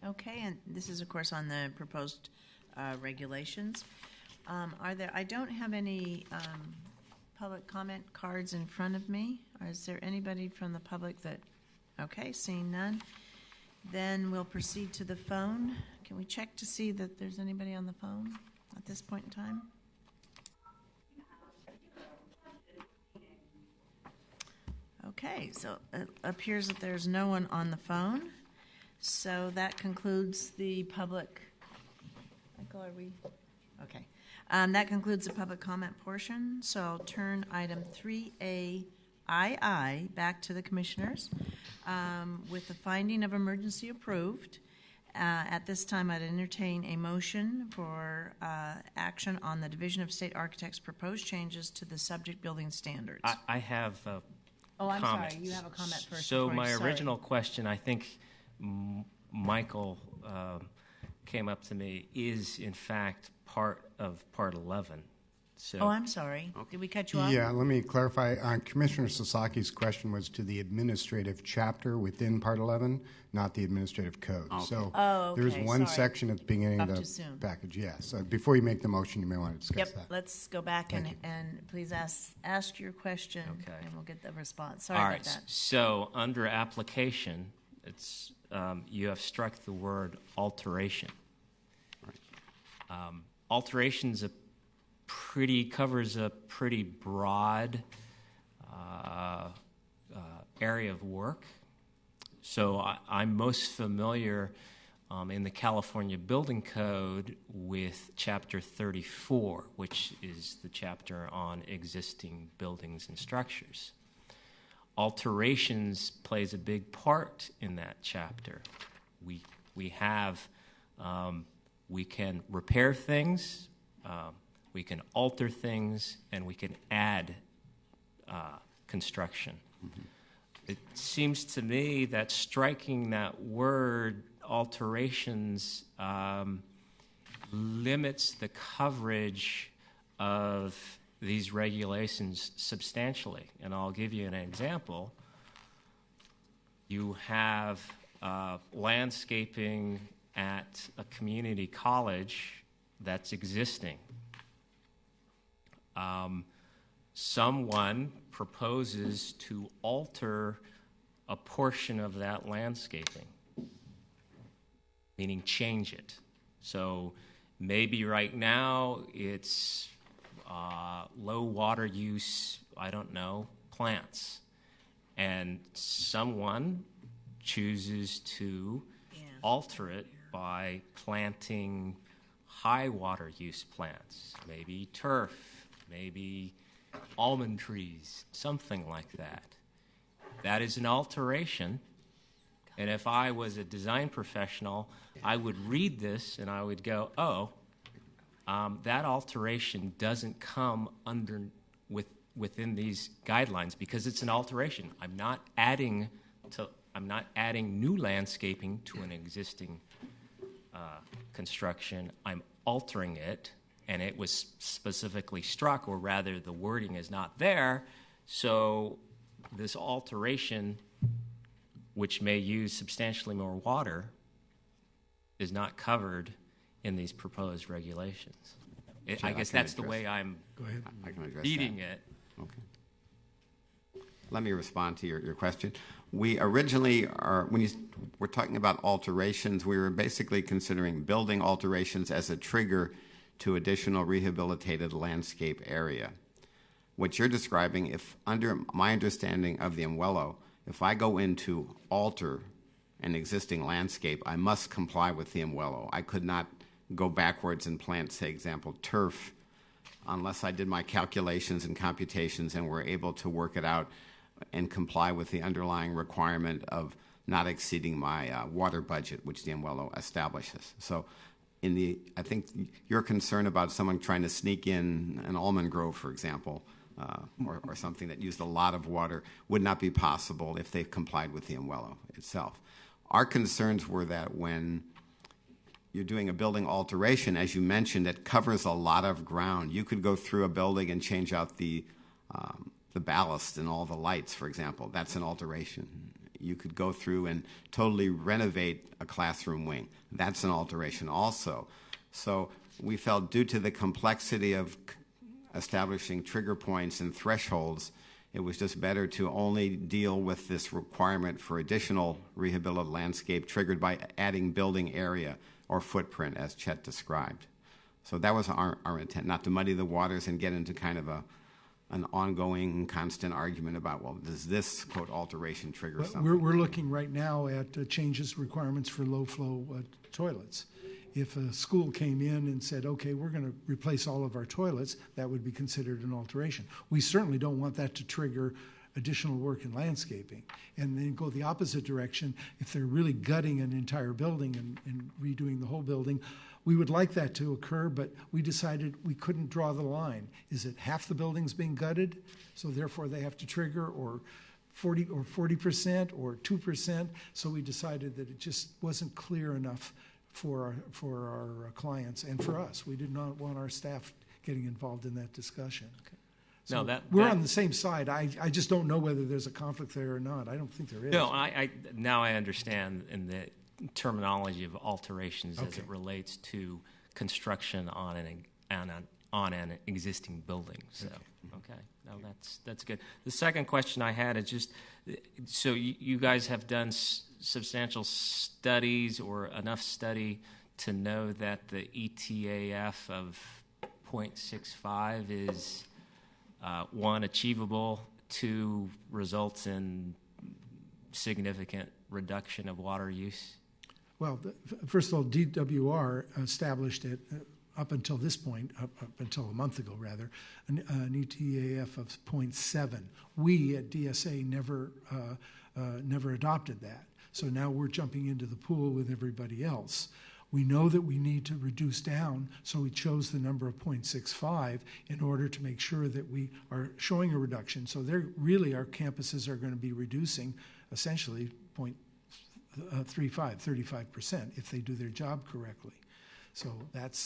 Okay, and this is, of course, on the proposed regulations. I don't have any public comment cards in front of me. Is there anybody from the public that, okay, seeing none, then we'll proceed to the phone. Can we check to see that there's anybody on the phone at this point in time? Okay, so it appears that there's no one on the phone. So that concludes the public. Michael, are we? Okay. That concludes the public comment portion. So I'll turn item 3A II back to the commissioners with the finding of emergency approved. At this time, I'd entertain a motion for action on the Division of State Architects' proposed changes to the subject building standards. I have a I'm comment. sorry. You have a comment first. So before my sorry. original question, I think Michael came up to me, is in fact part of Part 11. So Oh, I'm sorry. Did we cut you off? Yeah, let me clarify. Commissioner Sasaki's question was to the administrative chapter within Part 11, not the administrative code. Okay. So Oh, there's okay, one sorry. section at the beginning of Up too the soon. package. Yes. So before you make the motion, you may want to discuss Yep, that. let's go back Thank you. and please ask your question, Okay. and we'll get the response. Sorry all about right. that. So under application, it's you have struck the word alteration. Alterations covers a pretty broad area of work. So I'm most familiar in the California Building Code with Chapter 34, which is the chapter on existing buildings and structures. Alterations plays a big part in that chapter. We have we can repair things, we can alter things, and we can add construction. Mm-hmm. It seems to me that striking that word alterations limits the coverage of these regulations substantially. And I'll give you an example. You have landscaping at a community college that's existing. Someone proposes to alter a portion of that landscaping, meaning change it. So maybe right now it's low water use, I don't know, plants. And someone chooses to alter it by planting high water use plants, maybe turf, maybe almond trees, something like that. That is an alteration. And if I was a design professional, I would read this and I would go, oh, that alteration doesn't come within these guidelines because it's an alteration. I'm not adding new landscaping to an existing construction. I'm altering it, and it was specifically struck, or rather the wording is not there. So this alteration, which may use substantially more water, is not covered in these proposed regulations. I guess that's the way I'm reading it. Okay. Let me respond to your question. We originally when we're talking about alterations, we were basically considering building alterations as a trigger to additional rehabilitated landscape area. What you're describing, if under my understanding of the MWELO, if I go in to alter an existing landscape, I must comply with the MWELO. I could not go backwards and plant, say, example, turf, unless I did my calculations and computations and were able to work it out and comply with the underlying requirement of not exceeding my water budget, which the MWELO establishes. So I think your concern about someone trying to sneak in an almond grove, for example, or something that used a lot of water would not be possible if they complied with the MWELO itself. Our concerns were that when you're doing a building alteration, as you mentioned, that covers a lot of ground. You could go through a building and change out the ballast and all the lights, for example. That's an alteration. You could go through and totally renovate a classroom wing. That's an alteration also. So we felt due to the complexity of establishing trigger points and thresholds, it was just better to only deal with this requirement for additional rehabilitated landscape triggered by adding building area or footprint, as Chet described. So that was our intent, not to muddy the waters and get into kind of an ongoing, constant argument about, well, does this, quote, alteration trigger something? We're looking right now at changes requirements for low-flow toilets. If a school came in and said, okay, we're going to replace all of our toilets, that would be considered an alteration. We certainly don't want that to trigger additional work in landscaping. And then go the opposite direction. If they're really gutting an entire building and redoing the whole building, we would like that to occur, but we decided we couldn't draw the line. Is it half the building's being gutted, so therefore they have to trigger, or 40% or 2%? So we decided that it just wasn't clear enough for our clients and for us. We did not want our staff getting involved in that discussion. Okay. So no, we're on the same side. I just don't know whether there's a conflict there or not. I don't think there is. No, now I understand in the terminology of alterations as it relates to construction on an existing building. So, okay, no, that's good. The second question I had is just, so you guys have done substantial studies or enough study to know that the ETAF of 0.65 is one, achievable, two, results in significant reduction of water use? Well, first of all, DWR established it up until this point, up until a month ago, rather, an ETAF of 0.7. We at DSA never adopted that. So now we're jumping into the pool with everybody else. We know that we need to reduce down, so we chose the number of 0.65 in order to make sure that we are showing a reduction. So really our campuses are going to be reducing essentially 35% if they do their job correctly. So that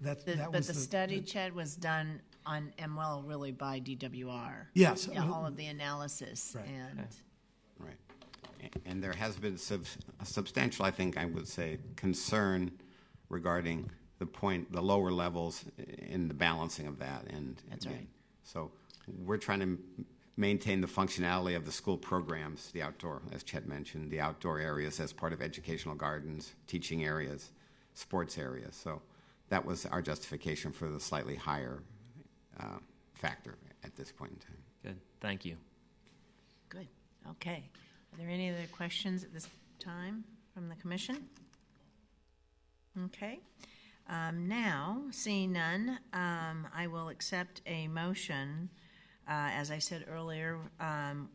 But was the study, Chad, was done on MWell really by DWR. Yes. Yeah, all of the analysis. Right. And Right. And there has been a substantial, I think I would say, concern regarding the lower levels in the balancing of that. And That's again, right. So we're trying to maintain the functionality of the school programs, the outdoor, as Chet mentioned, the outdoor areas as part of educational gardens, teaching areas, sports areas. So that was our justification for the slightly higher factor at this point in time. Good, thank you. good. Okay. Are there any other questions at this time from the commission? Okay. Now, seeing none, I will accept a motion, as I said earlier,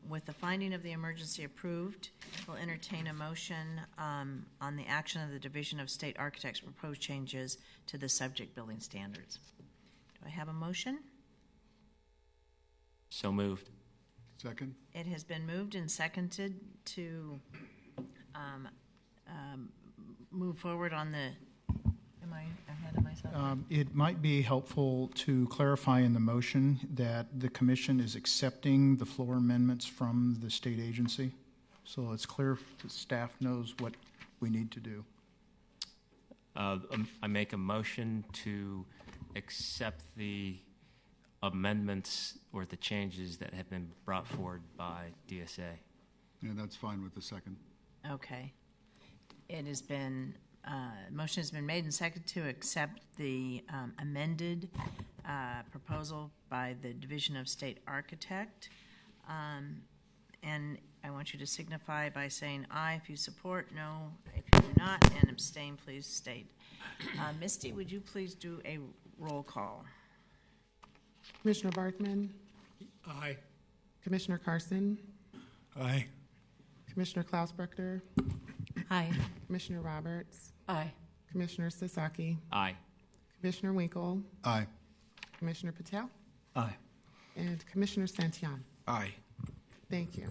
with the finding of the emergency approved. We'll entertain a motion on the action of the Division of State Architects' proposed changes to the subject building standards. Do I have a motion? So moved. Second? It has been moved and seconded to move forward on the, am I ahead of myself? It might be helpful to clarify in the motion that the commission is accepting the floor amendments from the state agency, so it's clear the staff knows what we need to do. I make a motion to accept the amendments or the changes that have been brought forward by DSA. Yeah, that's fine with the second. Okay. It has been, motion has been made and seconded to accept the amended proposal by the Division of State Architect. And I want you to signify by saying aye if you support, no if you do not, and abstain, please state. Misty, would you please do a roll call? Commissioner Barkman, Aye. Commissioner Carson, Aye. Commissioner Klausbruchter, Aye. Commissioner Roberts, Aye. Commissioner Sasaki, Aye. Commissioner Winkle, Aye. Commissioner Patel, Aye. and Commissioner Santillan. Aye. Thank you.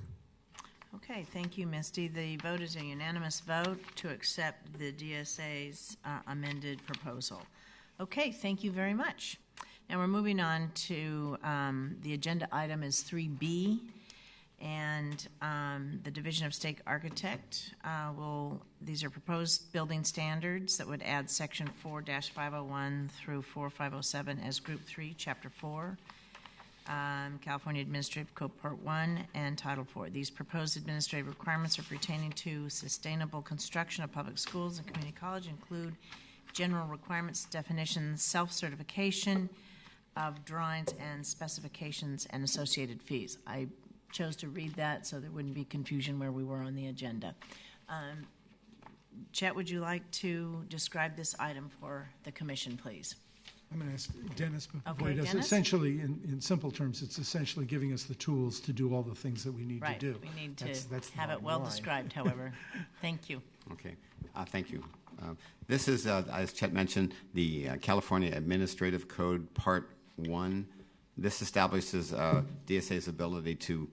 Okay, thank you, Misty. The vote is a unanimous vote to accept the DSA's amended proposal. Okay, thank you very much. Now we're moving on to the agenda item is 3B, and the Division of State Architect these are proposed building standards that would add section 4-501 through 4507 as Group 3, Chapter 4. California Administrative Code Part 1 and Title 4. These proposed administrative requirements are pertaining to sustainable construction of public schools and community college include general requirements, definitions, self-certification of drawings and specifications and associated fees. I chose to read that so there wouldn't be confusion where we were on the agenda. Chet, would you like to describe this item for the commission, please? I'm going to ask Dennis, but Okay, before he does, Dennis? essentially, in simple terms, it's essentially giving us the tools to do all the things that we need Right, to do. we need to That's the have it bottom well line. described, however. Thank you. Okay, thank you. This is, as Chet mentioned, the California Administrative Code Part 1. This establishes DSA's ability to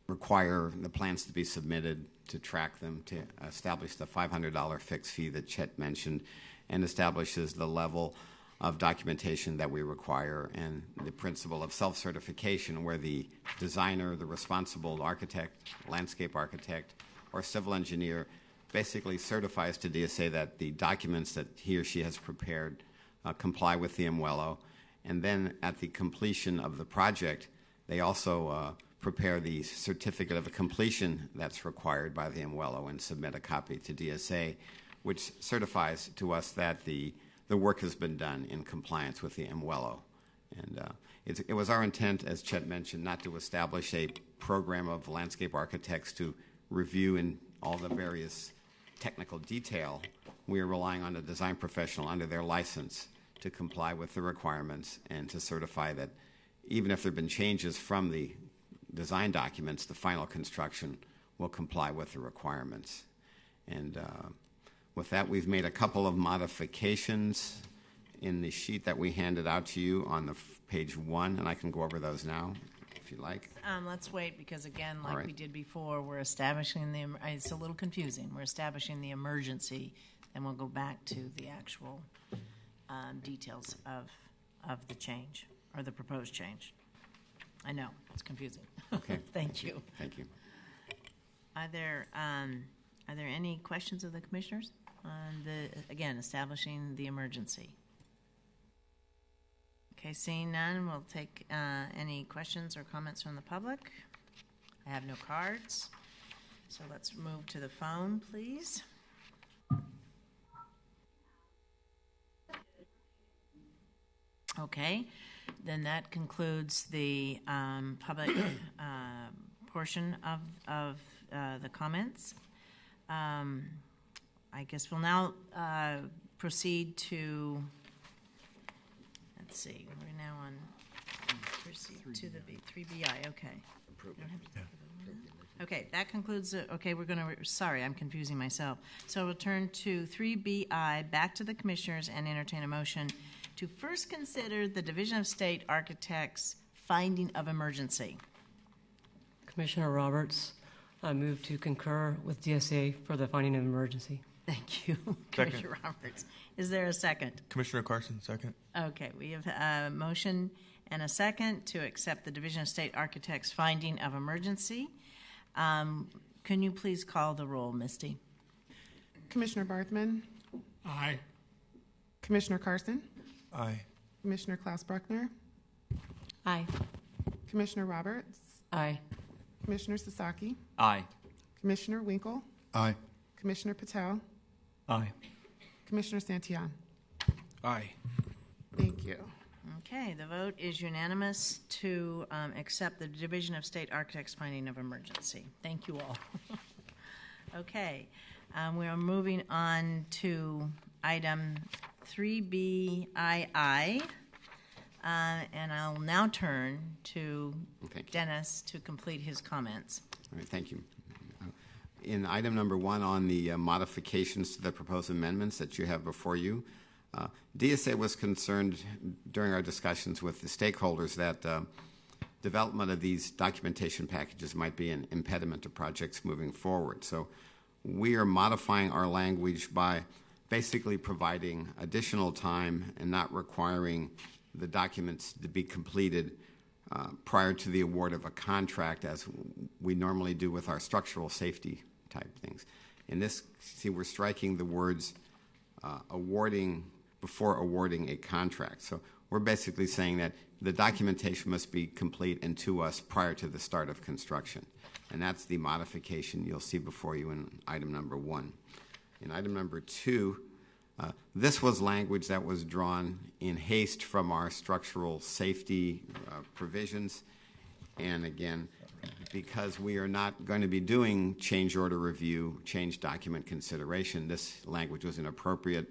require the plans to be submitted, to track them, to establish the $500 fixed fee that Chet mentioned, and establishes the level of documentation that we require and the principle of self-certification where the designer, the responsible architect, landscape architect, or civil engineer basically certifies to DSA that the documents that he or she has prepared comply with the MWELO. And then at the completion of the project, they also prepare the certificate of completion that's required by the MWELO and submit a copy to DSA, which certifies to us that the the work has been done in compliance with the MWELO. And it was our intent, as Chet mentioned, not to establish a program of landscape architects to review in all the various technical detail. We are relying on a design professional under their license to comply with the requirements and to certify that even if there have been changes from the design documents, the final construction will comply with the requirements. And with that, we've made a couple of modifications in the sheet that we handed out to you on the page 1, and I can go over those now if you like. Let's wait, because again, like All right. we did before, we're establishing it's a little confusing. We're establishing the emergency, and we'll go back to the actual details of the change, or the proposed change. I know, it's confusing. Okay. Thank you. Thank you. Are there any questions of the commissioners on again, establishing the emergency? Okay, seeing none, we'll take any questions or comments from the public. I have no cards, so let's move to the phone, please. Okay, then that concludes the public portion of the comments. I guess we'll now proceed to, let's see, we're now on, proceed to the 3BI, okay. Okay, that concludes, okay, we're going to, sorry, I'm confusing myself. So we'll turn to 3BI, back to the commissioners, and entertain a motion to first consider the Division of State Architects' finding of emergency. Commissioner Roberts, I move to concur with DSA for the finding of emergency. Thank you, Second. Commissioner Roberts. Is there a second? Commissioner Carson, second. Okay, we have a motion and a second to accept the Division of State Architects' finding of emergency. Can you please call the roll, Misty? Commissioner Barthman, Aye. Commissioner Carson, Aye. Commissioner Klaus Bruckner, Aye. Commissioner Roberts, Aye. Commissioner Sasaki, Aye. Commissioner Winkle, Aye. Commissioner Patel, Aye. Commissioner Santillan. Aye. Thank you. Okay, the vote is unanimous to accept the Division of State Architects' finding of emergency. Thank you all. Okay, we are moving on to item 3BII, and I'll now turn to Thank you. Dennis to complete his comments. All right, thank you. In item number 1 on the modifications to the proposed amendments that you have before you, DSA was concerned during our discussions with the stakeholders that development of these documentation packages might be an impediment to projects moving forward. So we are modifying our language by basically providing additional time and not requiring the documents to be completed prior to the award of a contract, as we normally do with our structural safety type things. In this, see, we're striking the words before awarding a contract. So we're basically saying that the documentation must be complete and to us prior to the start of construction. And that's the modification you'll see before you in item number 1. In item number 2, this was language that was drawn in haste from our structural safety provisions. And again, because we are not going to be doing change order review, change document consideration, this language was inappropriate.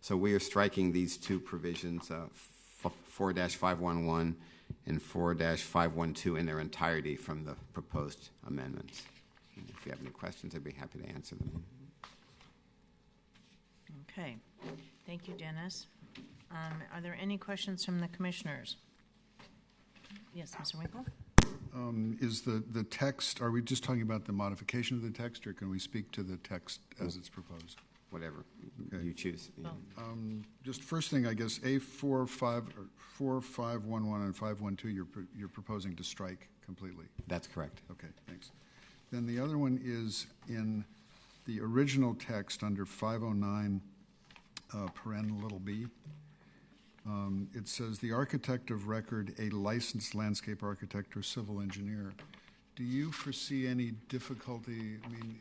So we are striking these two provisions, 4-511 and 4-512 in their entirety from the proposed amendments. And if you have any questions, I'd be happy to answer them. Okay, thank you, Dennis. Are there any questions from the commissioners? Yes, Mr. Winkle? Is the text, are we just talking about the modification of the text, or can we speak to the text as it's proposed? Whatever Okay. you choose. Yeah. Just first thing, I guess, A4, 511 and 512, you're proposing to strike completely. That's correct. Okay, thanks. Then the other one is in the original text under 509, paren little b. It says the architect of record, a licensed landscape architect or civil engineer. Do you foresee any difficulty? I mean,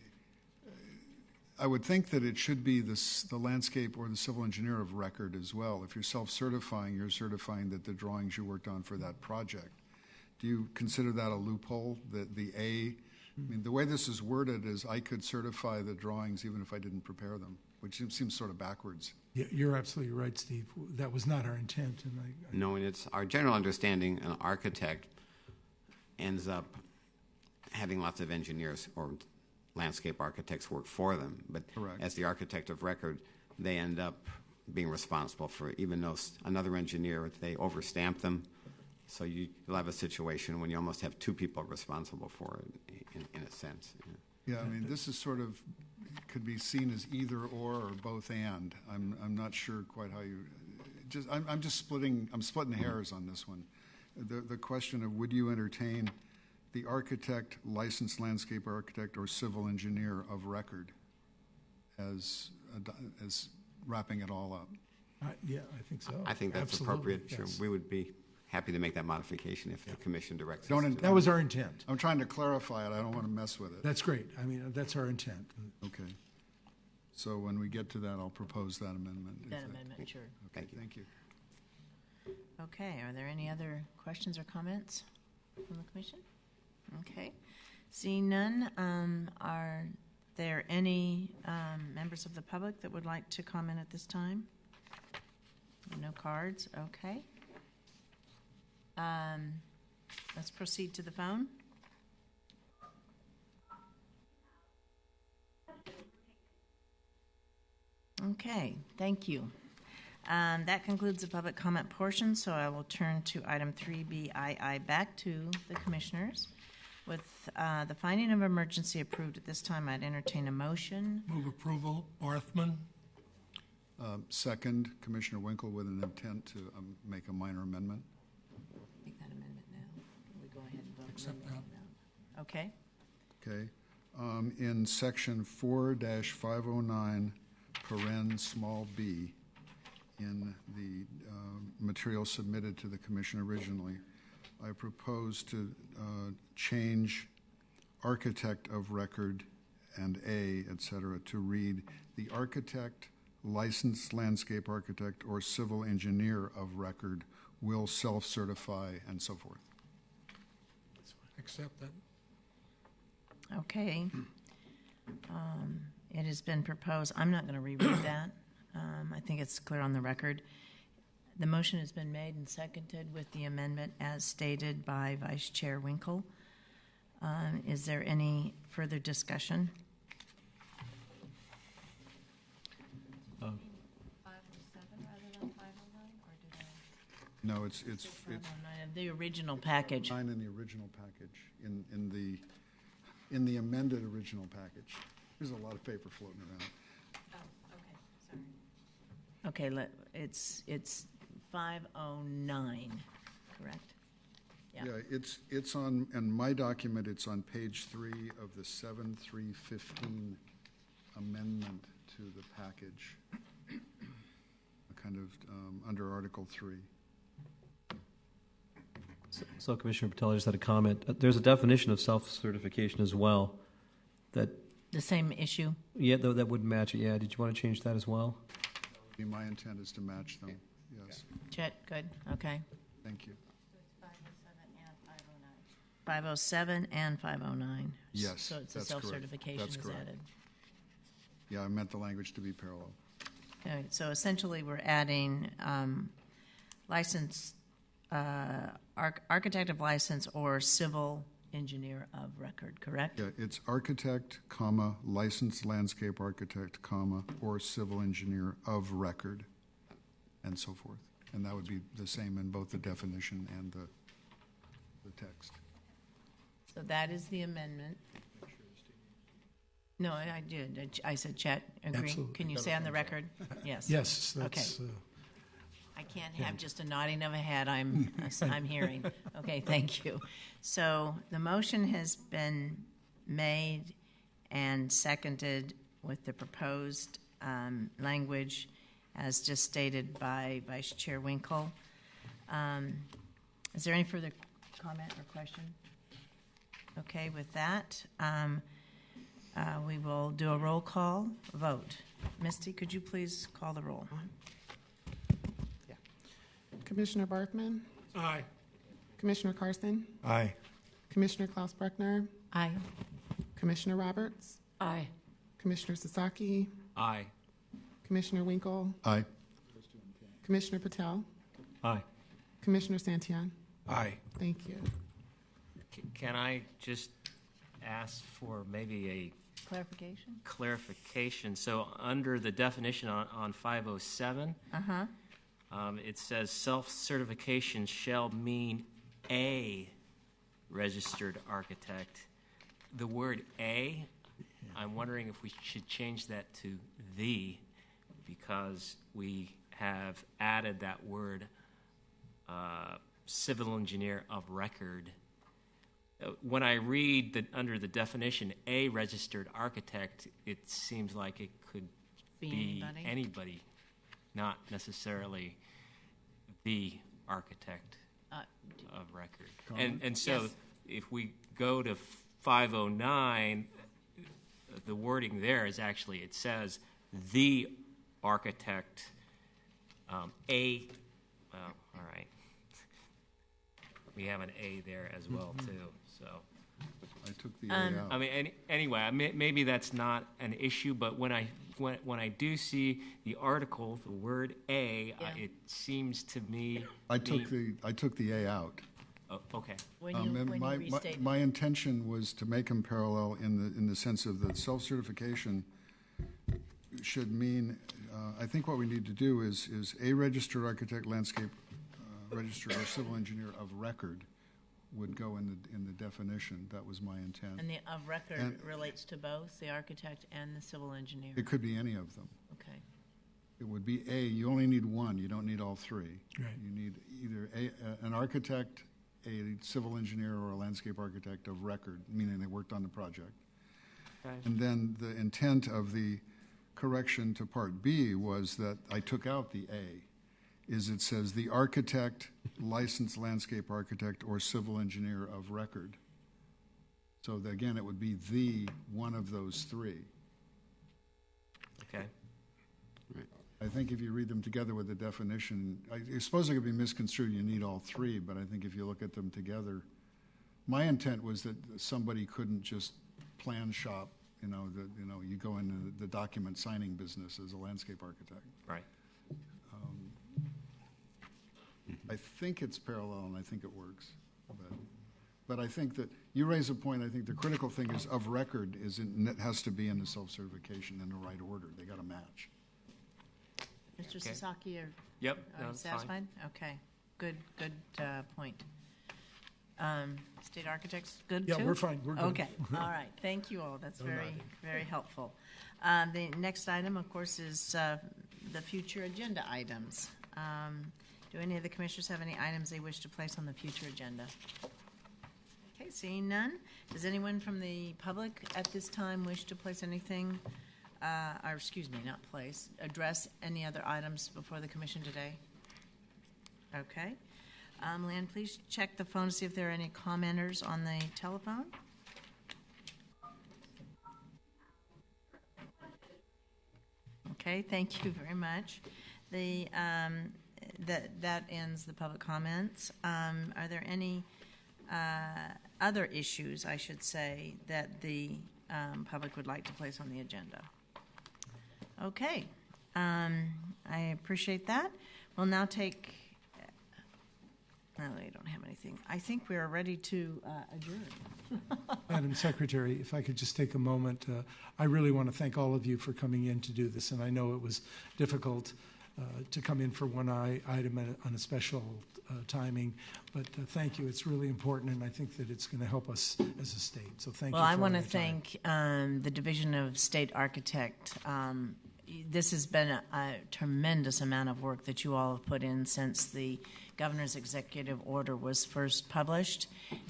I would think that it should be the landscape or the civil engineer of record as well. If you're self-certifying, you're certifying that the drawings you worked on for that project. Do you consider that a loophole, the A? I mean, the way this is worded is I could certify the drawings even if I didn't prepare them, which seems sort of backwards. Yeah, you're absolutely right, Steve. That was not our intent. And No, and it's our general understanding an architect ends up having lots of engineers or landscape architects work for them. But Correct. as the architect of record, they end up being responsible for it, even though another engineer, they overstamp them. So you'll have a situation when you almost have two people responsible for it, in a sense. Yeah, I mean, this is sort of, could be seen as either or both and. I'm not sure quite how you, I'm splitting hairs on this one. The question of would you entertain the architect, licensed landscape architect, or civil engineer of record as wrapping it all up? yeah, I think so. I think that's Absolutely, appropriate. yes. Sure. We would be happy to make that modification if the commission directs us Don't to. That was our intent. I'm trying to clarify it. I don't want to mess with it. That's great. I mean, that's our intent. Okay. So when we get to that, I'll propose that amendment. That amendment, sure. Okay, thank you. Okay, are there any other questions or comments from the commission? Okay. Seeing none, are there any members of the public that would like to comment at this time? No cards, okay. Let's proceed to the phone. Okay, thank you. That concludes the public comment portion, so I will turn to item 3BII back to the commissioners. With the finding of emergency approved at this time, I'd entertain a motion. Move approval, Barthman. Second, Commissioner Winkle with an intent to make a minor amendment. Make that amendment now. We go ahead and vote. Accept that. Okay. Okay. In section 4-509, paren small b, in the material submitted to the commission originally, I propose to change architect of record and A, et cetera, to read the architect, licensed landscape architect, or civil engineer of record will self-certify and so forth. Accept that. Okay. It has been proposed, I'm not going to reread that. I think it's clear on the record. The motion has been made and seconded with the amendment as stated by Vice Chair Winkle. Is there any further discussion? 507 rather than 509, or did I? No, it's 509 of the original package. 9 in the original package, in the amended original package. There's a lot of paper floating around. Oh, okay, sorry. Okay, it's 509, correct? Yeah, it's on, in my document, it's on page 3 of the 7-3-15 amendment to the package, kind of under Article 3. So Commissioner Patel, I just had a comment. There's a definition of self-certification as well. That the same issue? Yeah, that would match it. Yeah, did you want to change that as well? My intent is to match them, yes. Chet, good, okay. Thank you. 507 and 509. Yes, So it's a that's correct. self-certification That's is correct. added. Yeah, I meant the language to be parallel. All right, so essentially we're adding licensed architect of license or civil engineer of record, correct? Yeah, it's architect, comma, licensed landscape architect, comma, or civil engineer of record, and so forth. And that would be the same in both the definition and the text. So that is the amendment. No, I did. I said Chet, agree. Absolutely. Can you say on the record? Yes. Yes, that's. Okay. I can't have just a nodding of a head. I'm hearing. Okay, thank you. So the motion has been made and seconded with the proposed language as just stated by Vice Chair Winkle. Is there any further comment or question? Okay, with that, We will do a roll call vote. Misty, could you please call the roll? Commissioner Barthman, Aye. Commissioner Carson, Aye. Commissioner Klaus Bruckner, Aye. Commissioner Roberts, Aye. Commissioner Sasaki, Aye. Commissioner Winkle, Aye. Commissioner Patel, Aye. Commissioner Santillan. Aye. Thank you. Can I just ask for maybe a Clarification? clarification? So under the definition on 507, Uh-huh. It says self-certification shall mean a registered architect. The word a, I'm wondering if we should change that to the, because we have added that word civil engineer of record. When I read that under the definition a registered architect, it seems like it could be anybody, not necessarily the architect of record. And so Yes. if we go to 509, the wording there is actually, it says the architect, all right. We have an A there as well, too, so. I took the A out. I mean, anyway, maybe that's not an issue, but when I do see the article, the word "a," Yeah. it seems to me. I took the A out. Oh, okay. When And you restate. my intention was to make them parallel in the sense of that self-certification should mean, I think what we need to do is a registered architect, landscape registered or civil engineer of record would go in the definition. That was my intent. And the of record And- relates to both the architect and the civil engineer. It could be any of them. Okay. It would be A, you only need one, you don't need all three. Right. You need either an architect, a civil engineer, or a landscape architect of record, meaning they worked on the project. Okay. And then the intent of the correction to Part B was that I took out the A, is it says the architect, licensed landscape architect, or civil engineer of record. So again, it would be the one of those three. Okay. I think if you read them together with the definition, I suppose it could be misconstrued, you need all three, but I think if you look at them together, my intent was that somebody couldn't just plan shop, you go into the document signing business as a landscape architect. Right. I think it's parallel and I think it works. But I think that you raise a point, I think the critical thing is of record it has to be in the self-certification in the right order. They got to match. Mr. Okay. Sasaki, Yep. are you That's fine. satisfied? Okay. Good point. State architects, good too? Yeah, we're fine. We're good. Okay, all right. Thank you all. That's No very, nodding. very helpful. The next item, of course, is the future agenda items. Do any of the commissioners have any items they wish to place on the future agenda? Okay, seeing none. Does anyone from the public at this time wish to place anything, address any other items before the commission today? Okay. Lan, please check the phone to see if there are any commenters on the telephone. Okay, thank you very much. That ends the public comments. Are there any other issues, I should say, that the public would like to place on the agenda? Okay, I appreciate that. We'll now take. No, they don't have anything. I think we are ready to adjourn. Madam Secretary, if I could just take a moment, I really want to thank all of you for coming in to do this, and I know it was difficult to come in for one item on a special timing, but thank you. It's really important, and I think that it's going to help us as a state. So thank you. Well, I for want all to your time. thank the Division of State Architect. This has been a tremendous amount of work that you all have put in since the governor's executive order was first published,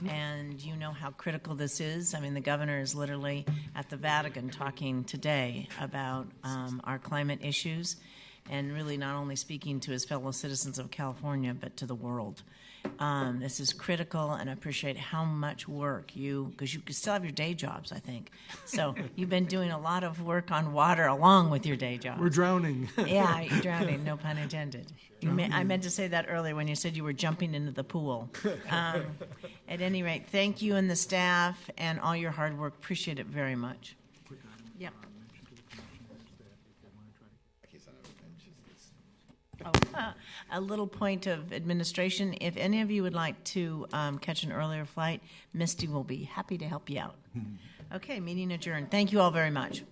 and you know how critical this is. I mean, the governor is literally at the Vatican talking today about our climate issues, and really not only speaking to his fellow citizens of California, but to the world. This is critical, and I appreciate how much work because you still have your day jobs, I think. So you've been doing a lot of work on water along with your day jobs. We're drowning. Yeah, you're drowning, no pun intended. I meant to say that earlier when you said you were jumping into the pool. At any rate, thank you and the staff and all your hard work. Appreciate it very much. Yep. A little point of administration. If any of you would like to catch an earlier flight, Misty will be happy to help you out. Okay, meeting adjourned. Thank you all very much.